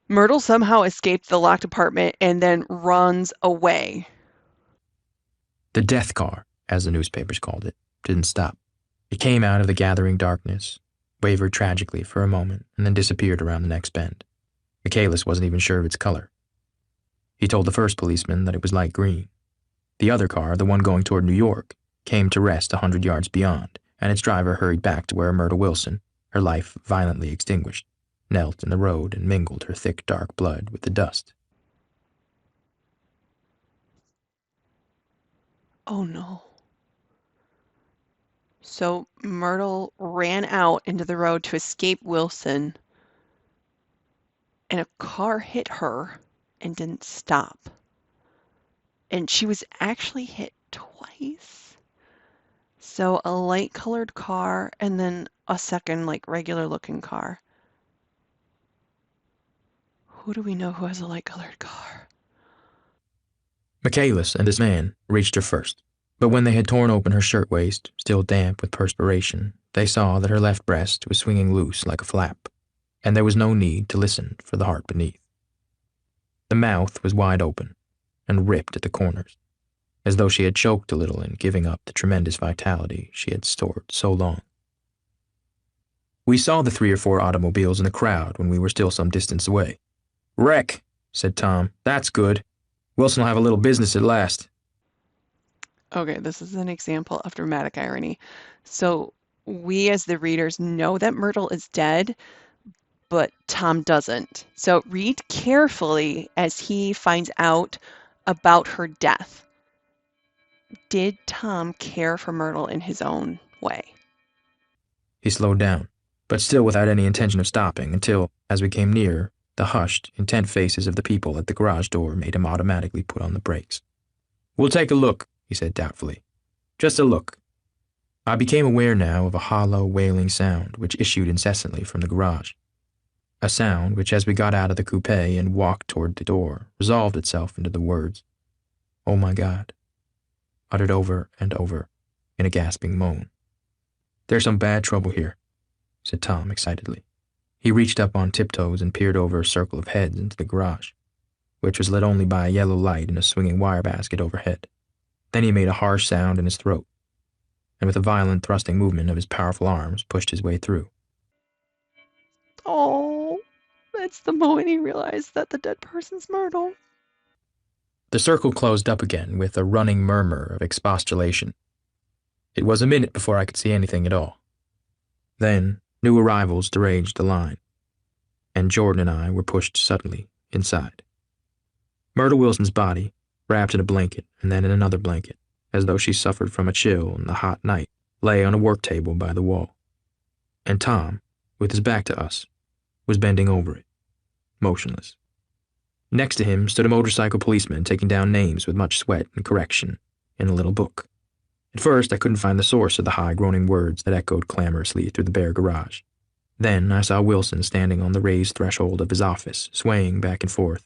Speaker 1: Myrtle somehow escaped the locked apartment and then runs away.
Speaker 2: The death car, as the newspapers called it, didn't stop. It came out of the gathering darkness, wavered tragically for a moment, and then disappeared around the next bend. Michaelis wasn't even sure of its color. He told the first policeman that it was light green. The other car, the one going toward New York, came to rest 100 yards beyond, and its driver hurried back to where Myrtle Wilson, her life violently extinguished, knelt in the road and mingled her thick, dark blood with the dust.
Speaker 1: Oh no. So Myrtle ran out into the road to escape Wilson, and a car hit her and didn't stop. And she was actually hit twice. So a light colored car and then a second, like regular looking car. Who do we know who has a light colored car?
Speaker 2: Michaelis and this man reached her first, but when they had torn open her shirtwaist, still damp with perspiration, they saw that her left breast was swinging loose like a flap, and there was no need to listen for the heart beneath. The mouth was wide open and ripped at the corners, as though she had choked a little in giving up the tremendous vitality she had stored so long. We saw the 3 or 4 automobiles in the crowd when we were still some distance away. "Wreck," said Tom. "That's good. Wilson will have a little business at last."
Speaker 1: Okay, this is an example of dramatic irony. So we as the readers know that Myrtle is dead, but Tom doesn't. So read carefully as he finds out about her death. Did Tom care for Myrtle in his own way?
Speaker 2: He slowed down, but still without any intention of stopping, until, as we came nearer, the hushed, intent faces of the people at the garage door made him automatically put on the brakes. "We'll take a look," he said doubtfully. "Just a look." I became aware now of a hollow, wailing sound which issued incessantly from the garage. A sound which, as we got out of the coupe and walked toward the door, resolved itself into the words, "Oh my God," uttered over and over in a gasping moan. "There's some bad trouble here," said Tom excitedly. He reached up on tiptoes and peered over a circle of heads into the garage, which was lit only by a yellow light and a swinging wire basket overhead. Then he made a harsh sound in his throat, and with a violent thrusting movement of his powerful arms pushed his way through.
Speaker 1: Oh, that's the moment he realized that the dead person's Myrtle.
Speaker 2: The circle closed up again with a running murmur of expostulation. It was a minute before I could see anything at all. Then new arrivals deranged the line, and Jordan and I were pushed suddenly inside. Myrtle Wilson's body, wrapped in a blanket and then in another blanket, as though she suffered from a chill in the hot night, lay on a work table by the wall. And Tom, with his back to us, was bending over it, motionless. Next to him stood a motorcycle policeman taking down names with much sweat and correction in a little book. At first, I couldn't find the source of the high, groaning words that echoed clamorously through the bare garage. Then I saw Wilson standing on the raised threshold of his office, swaying back and forth,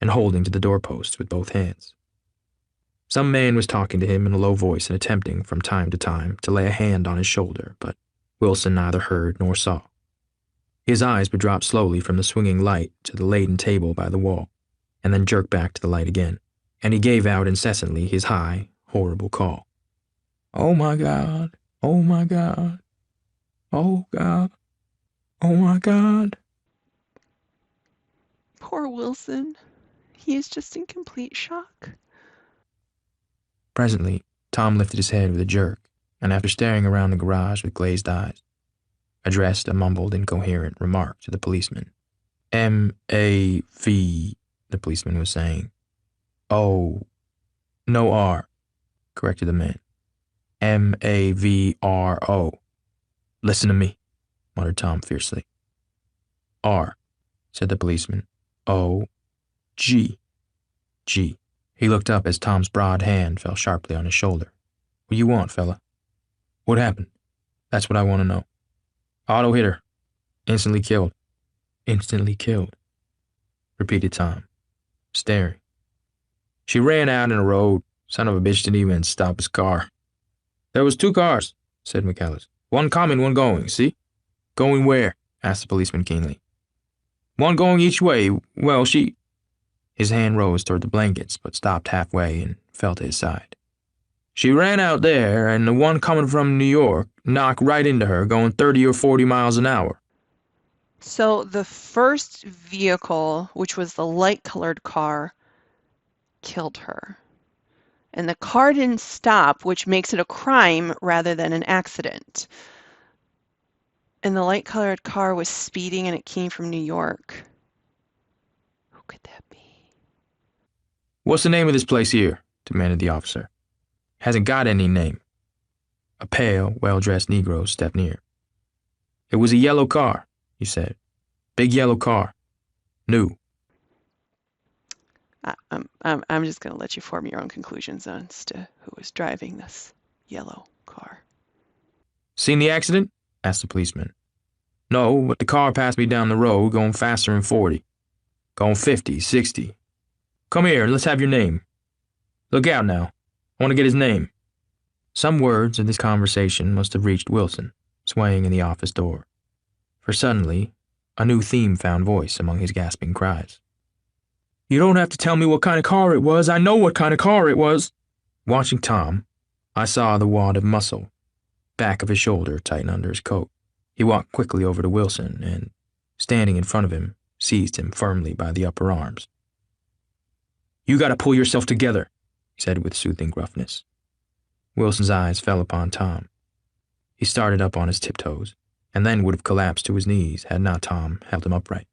Speaker 2: and holding to the doorposts with both hands. Some man was talking to him in a low voice and attempting, from time to time, to lay a hand on his shoulder, but Wilson neither heard nor saw. His eyes would drop slowly from the swinging light to the laden table by the wall, and then jerk back to the light again, and he gave out incessantly his high, horrible call. "Oh my God, oh my God, oh God, oh my God."
Speaker 1: Poor Wilson. He is just in complete shock.
Speaker 2: Presently, Tom lifted his head with a jerk, and after staring around the garage with glazed eyes, addressed a mumbled, incoherent remark to the policeman. "M-A-V," the policeman was saying. "Oh, no R," corrected the man. "M-A-V-R-O. "Listen to me," muttered Tom fiercely. "R," said the policeman. "O, G, G." He looked up as Tom's broad hand fell sharply on his shoulder. "What you want, fella? What happened? That's what I want to know." "Auto hit her. Instantly killed." "Instantly killed," repeated Tom, staring. "She ran out in the road. Son of a bitch didn't even stop his car." "There was 2 cars," said McAllis. "One coming, one going, see?" "Going where?" asked the policeman keenly. "One going each way. Well, she—" His hand rose toward the blankets, but stopped halfway and fell to his side. "She ran out there, and the one coming from New York knocked right into her, going 30 or 40 miles an hour."
Speaker 1: So the first vehicle, which was the light-colored car, killed her. And the car didn't stop, which makes it a crime rather than an accident. And the light-colored car was speeding and it came from New York. Who could that be?
Speaker 2: "What's the name of this place here?" demanded the officer. "Hasn't got any name." A pale, well-dressed Negro stepped near. "It was a yellow car," he said. "Big yellow car. New."
Speaker 1: I'm just going to let you form your own conclusions as to who was driving this yellow car.
Speaker 2: Seen the accident? Asked the policeman. No, but the car passed me down the road going faster than 40. Going 50, 60. Come here and let's have your name. Look out now. I want to get his name. Some words of this conversation must have reached Wilson, swaying in the office door. For suddenly, a new theme found voice among his gasping cries. You don't have to tell me what kind of car it was. I know what kind of car it was. Watching Tom, I saw the wad of muscle, back of his shoulder tighten under his coat. He walked quickly over to Wilson and, standing in front of him, seized him firmly by the upper arms. You gotta pull yourself together, he said with soothing gruffness. Wilson's eyes fell upon Tom. He started up on his tiptoes, and then would have collapsed to his knees had not Tom held him upright.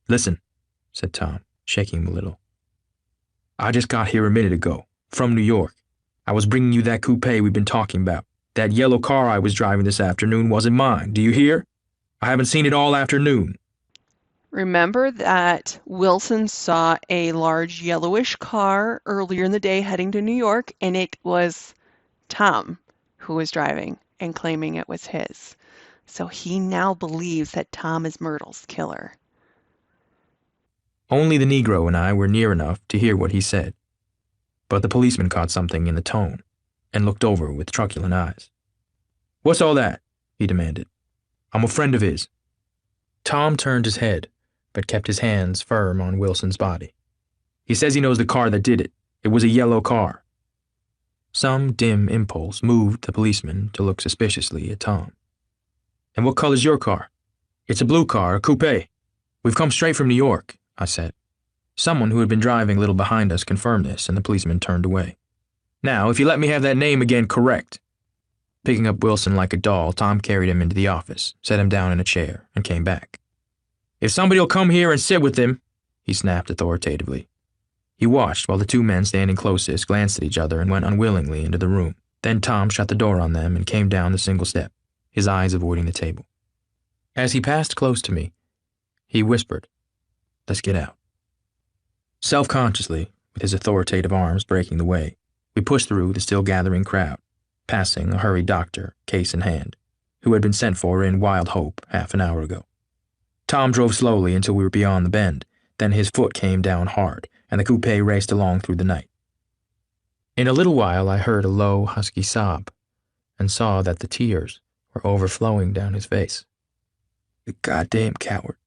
Speaker 2: Listen, said Tom, shaking him a little. I just got here a minute ago, from New York. I was bringing you that coupe we've been talking about. That yellow car I was driving this afternoon wasn't mine, do you hear? I haven't seen it all afternoon.
Speaker 1: Remember that Wilson saw a large yellowish car earlier in the day heading to New York, and it was Tom who was driving and claiming it was his. So he now believes that Tom is Myrtle's killer.
Speaker 2: Only the Negro and I were near enough to hear what he said, but the policeman caught something in the tone and looked over with truculent eyes. What's all that? He demanded. I'm a friend of his. Tom turned his head, but kept his hands firm on Wilson's body. He says he knows the car that did it. It was a yellow car. Some dim impulse moved the policeman to look suspiciously at Tom. And what color's your car? It's a blue car, a coupe. We've come straight from New York, I said. Someone who had been driving a little behind us confirmed this, and the policeman turned away. Now, if you let me have that name again correct. Picking up Wilson like a doll, Tom carried him into the office, set him down in a chair, and came back. If somebody'll come here and sit with him, he snapped authoritatively. He watched while the two men standing closest glanced at each other and went unwillingly into the room. Then Tom shut the door on them and came down the single step, his eyes avoiding the table. As he passed close to me, he whispered, Let's get out. Self-consciously, with his authoritative arms breaking the way, we pushed through the still gathering crowd, passing a hurried doctor, case in hand, who had been sent for in wild hope half an hour ago. Tom drove slowly until we were beyond the bend, then his foot came down hard, and the coupe raced along through the night. In a little while I heard a low, husky sob, and saw that the tears were overflowing down his face. The goddamn coward,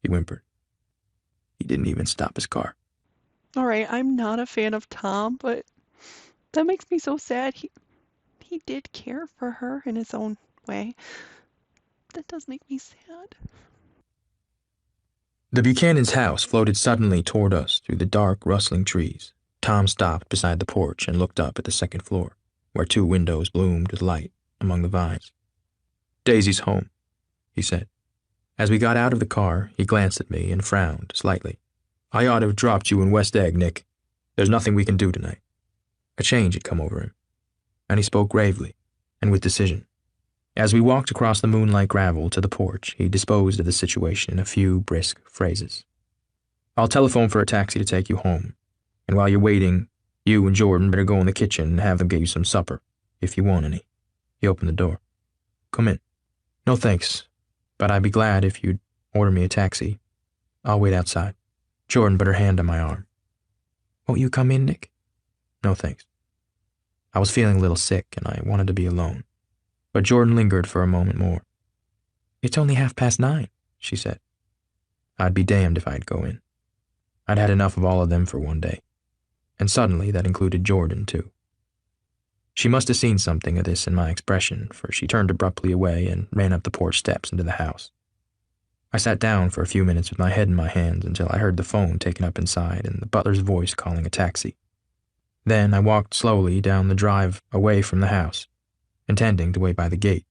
Speaker 2: he whimpered. He didn't even stop his car.
Speaker 1: All right, I'm not a fan of Tom, but that makes me so sad. He did care for her in his own way. That does make me sad.
Speaker 2: The Buchanan's house floated suddenly toward us through the dark, rustling trees. Tom stopped beside the porch and looked up at the second floor, where two windows bloomed with light among the vines. Daisy's home, he said. As we got out of the car, he glanced at me and frowned slightly. I ought to have dropped you in West Egg, Nick. There's nothing we can do tonight. A change had come over him, and he spoke gravely and with decision. As we walked across the moonlight gravel to the porch, he disposed of the situation in a few brisk phrases. I'll telephone for a taxi to take you home, and while you're waiting, you and Jordan better go in the kitchen and have them get you some supper, if you want any. He opened the door. Come in. No thanks, but I'd be glad if you'd order me a taxi. I'll wait outside. Jordan put her hand on my arm. Won't you come in, Nick? No thanks. I was feeling a little sick, and I wanted to be alone. But Jordan lingered for a moment more. It's only 9:30, she said. I'd be damned if I'd go in. I'd had enough of all of them for one day. And suddenly that included Jordan, too. She must have seen something of this in my expression, for she turned abruptly away and ran up the porch steps into the house. I sat down for a few minutes with my head in my hands until I heard the phone taken up inside and the butler's voice calling a taxi. Then I walked slowly down the drive away from the house, intending to wait by the gate.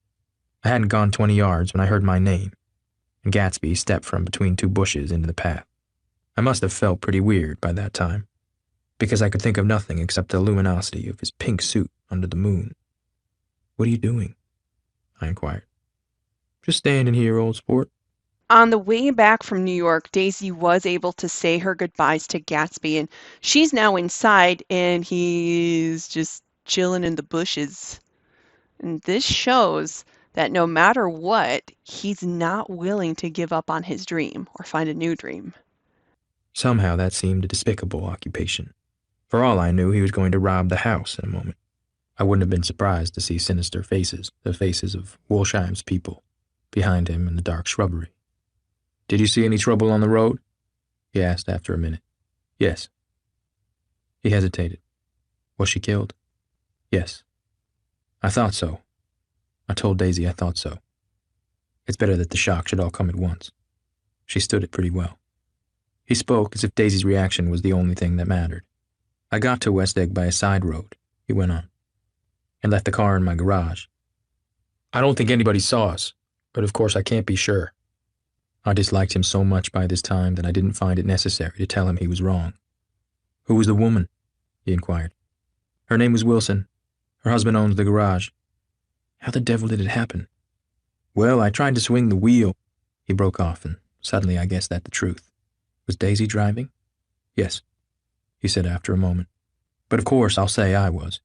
Speaker 2: I hadn't gone 20 yards when I heard my name, and Gatsby stepped from between two bushes into the path. I must have felt pretty weird by that time, because I could think of nothing except the luminosity of his pink suit under the moon. What are you doing? I inquired. Just standing here, old sport.
Speaker 1: On the way back from New York, Daisy was able to say her goodbyes to Gatsby, and she's now inside, and he's just chilling in the bushes. And this shows that no matter what, he's not willing to give up on his dream or find a new dream.
Speaker 2: Somehow that seemed a despicable occupation. For all I knew, he was going to rob the house in a moment. I wouldn't have been surprised to see sinister faces, the faces of Wolsheim's people, behind him in the dark shrubbery. Did you see any trouble on the road? He asked after a minute. Yes. He hesitated. Was she killed? Yes. I thought so. I told Daisy I thought so. It's better that the shock should all come at once. She stood it pretty well. He spoke as if Daisy's reaction was the only thing that mattered. I got to West Egg by a side road, he went on, and left the car in my garage. I don't think anybody saw us, but of course I can't be sure. I disliked him so much by this time that I didn't find it necessary to tell him he was wrong. Who was the woman? He inquired. Her name was Wilson. Her husband owns the garage. How the devil did it happen? Well, I tried to swing the wheel. He broke off, and suddenly I guessed that the truth. Was Daisy driving? Yes, he said after a moment. But of course I'll say I was.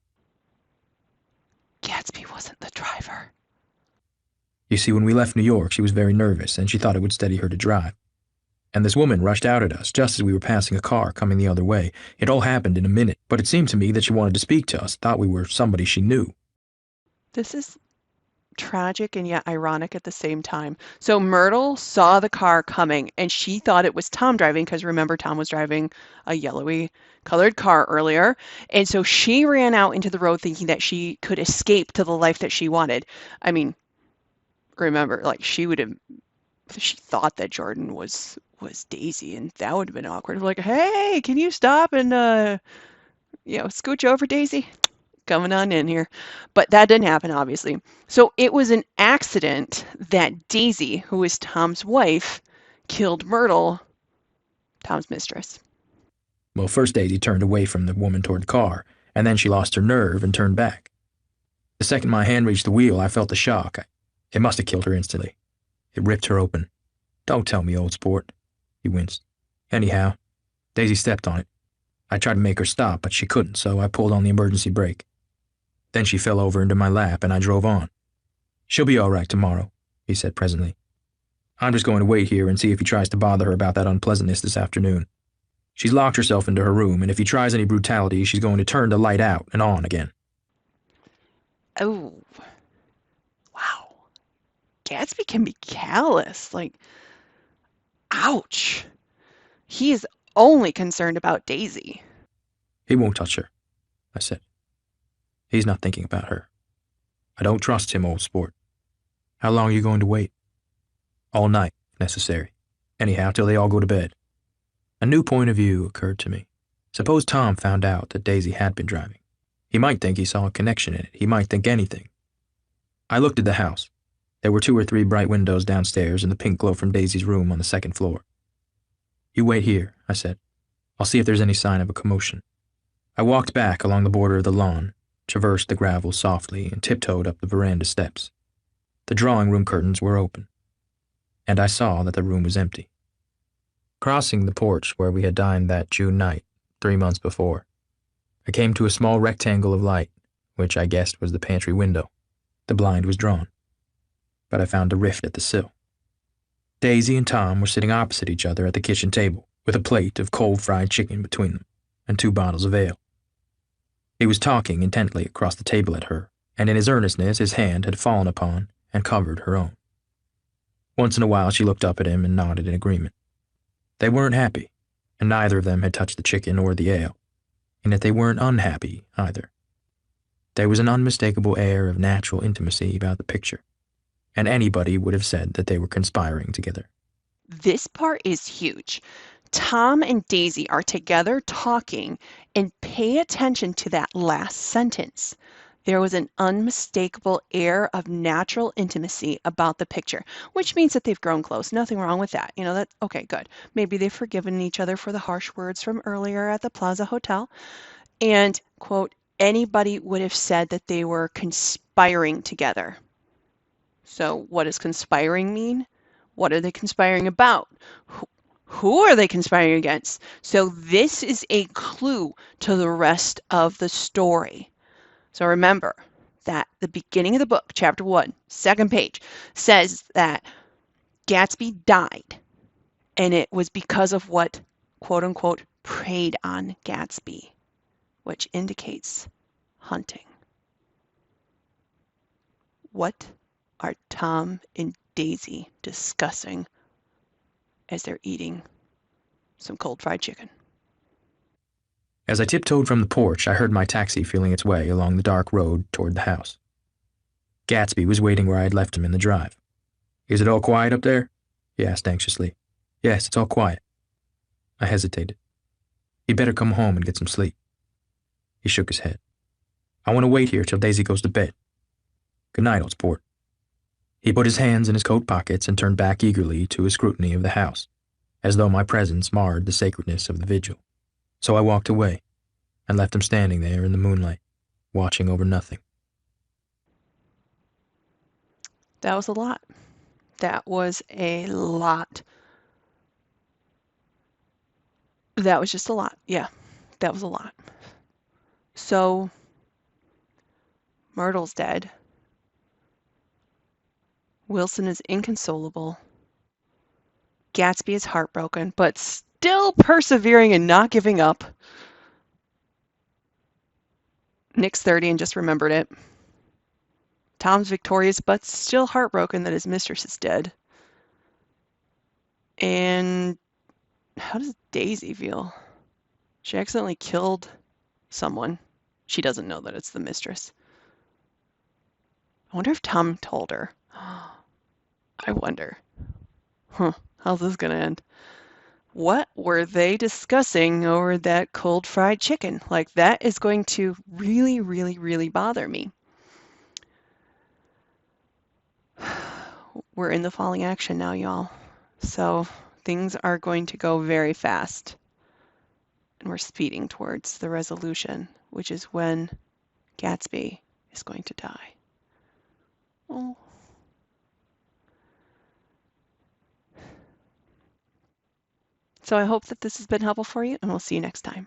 Speaker 1: Gatsby wasn't the driver.
Speaker 2: You see, when we left New York, she was very nervous, and she thought it would steady her to drive. And this woman rushed out at us just as we were passing a car coming the other way. It all happened in a minute, but it seemed to me that she wanted to speak to us, thought we were somebody she knew.
Speaker 1: This is tragic and yet ironic at the same time. So Myrtle saw the car coming and she thought it was Tom driving because remember, Tom was driving a yellowy colored car earlier. And so she ran out into the road thinking that she could escape to the life that she wanted. I mean, remember, like she would have, she thought that Jordan was Daisy, and that would have been awkward. Like, hey, can you stop and scooch over, Daisy? Coming on in here. But that didn't happen, obviously. So it was an accident that Daisy, who is Tom's wife, killed Myrtle, Tom's mistress.
Speaker 2: Well, first Daisy turned away from the woman toward the car, and then she lost her nerve and turned back. The second my hand reached the wheel, I felt the shock. It must have killed her instantly. It ripped her open. Don't tell me, old sport. He winced. Anyhow, Daisy stepped on it. I tried to make her stop, but she couldn't, so I pulled on the emergency brake. Then she fell over into my lap, and I drove on. She'll be all right tomorrow, he said presently. I'm just going to wait here and see if he tries to bother her about that unpleasantness this afternoon. She's locked herself into her room, and if he tries any brutality, she's going to turn the light out and on again.
Speaker 1: Oh, wow. Gatsby can be callous. Like, ouch. He is only concerned about Daisy.
Speaker 2: He won't touch her, I said. He's not thinking about her. I don't trust him, old sport. How long are you going to wait? All night, if necessary. Anyhow, till they all go to bed. A new point of view occurred to me. Suppose Tom found out that Daisy had been driving. He might think he saw a connection in it. He might think anything. I looked at the house. There were 2 or 3 bright windows downstairs and the pink glow from Daisy's room on the second floor. You wait here, I said. I'll see if there's any sign of a commotion. I walked back along the border of the lawn, traversed the gravel softly, and tiptoed up the veranda steps. The drawing-room curtains were open, and I saw that the room was empty. Crossing the porch where we had dined that June night, 3 months before, I came to a small rectangle of light, which I guessed was the pantry window. The blind was drawn, but I found a rift at the sill. Daisy and Tom were sitting opposite each other at the kitchen table, with a plate of cold fried chicken between them, and 2 bottles of ale. He was talking intently across the table at her, and in his earnestness his hand had fallen upon and covered her own. Once in a while she looked up at him and nodded in agreement. They weren't happy, and neither of them had touched the chicken or the ale, and yet they weren't unhappy either. There was an unmistakable air of natural intimacy about the picture, and anybody would have said that they were conspiring together.
Speaker 1: This part is huge. Tom and Daisy are together talking, and pay attention to that last sentence. There was an unmistakable air of natural intimacy about the picture, which means that they've grown close. Nothing wrong with that. That's okay, good. Maybe they've forgiven each other for the harsh words from earlier at the Plaza Hotel. And, quote, anybody would have said that they were conspiring together. So what does conspiring mean? What are they conspiring about? Who, who are they conspiring against? So this is a clue to the rest of the story. So remember that the beginning of the book, chapter 1, second page, says that Gatsby died, and it was because of what, quote unquote, preyed on Gatsby, which indicates hunting. What are Tom and Daisy discussing as they're eating some cold fried chicken?
Speaker 2: As I tiptoed from the porch, I heard my taxi feeling its way along the dark road toward the house. Gatsby was waiting where I had left him in the drive. Is it all quiet up there? He asked anxiously. Yes, it's all quiet. I hesitated. You'd better come home and get some sleep. He shook his head. I want to wait here till Daisy goes to bed. Good night, old sport. He put his hands in his coat pockets and turned back eagerly to his scrutiny of the house, as though my presence marred the sacredness of the vigil. So I walked away and left him standing there in the moonlight, watching over nothing.
Speaker 1: That was a lot. That was a lot. That was just a lot. Yeah, that was a lot. So Myrtle's dead. Wilson is inconsolable. Gatsby is heartbroken, but still persevering and not giving up. Nick's 30 and just remembered it. Tom's victorious, but still heartbroken that his mistress is dead. And how does Daisy feel? She accidentally killed someone. She doesn't know that it's the mistress. I wonder if Tom told her. I wonder. How's this gonna end? What were they discussing over that cold fried chicken? Like, that is going to really, really, really bother me. We're in the falling action now, y'all. So things are going to go very fast. And we're speeding towards the resolution, which is when Gatsby is going to die. Oh. So I hope that this has been helpful for you, and we'll see you next time.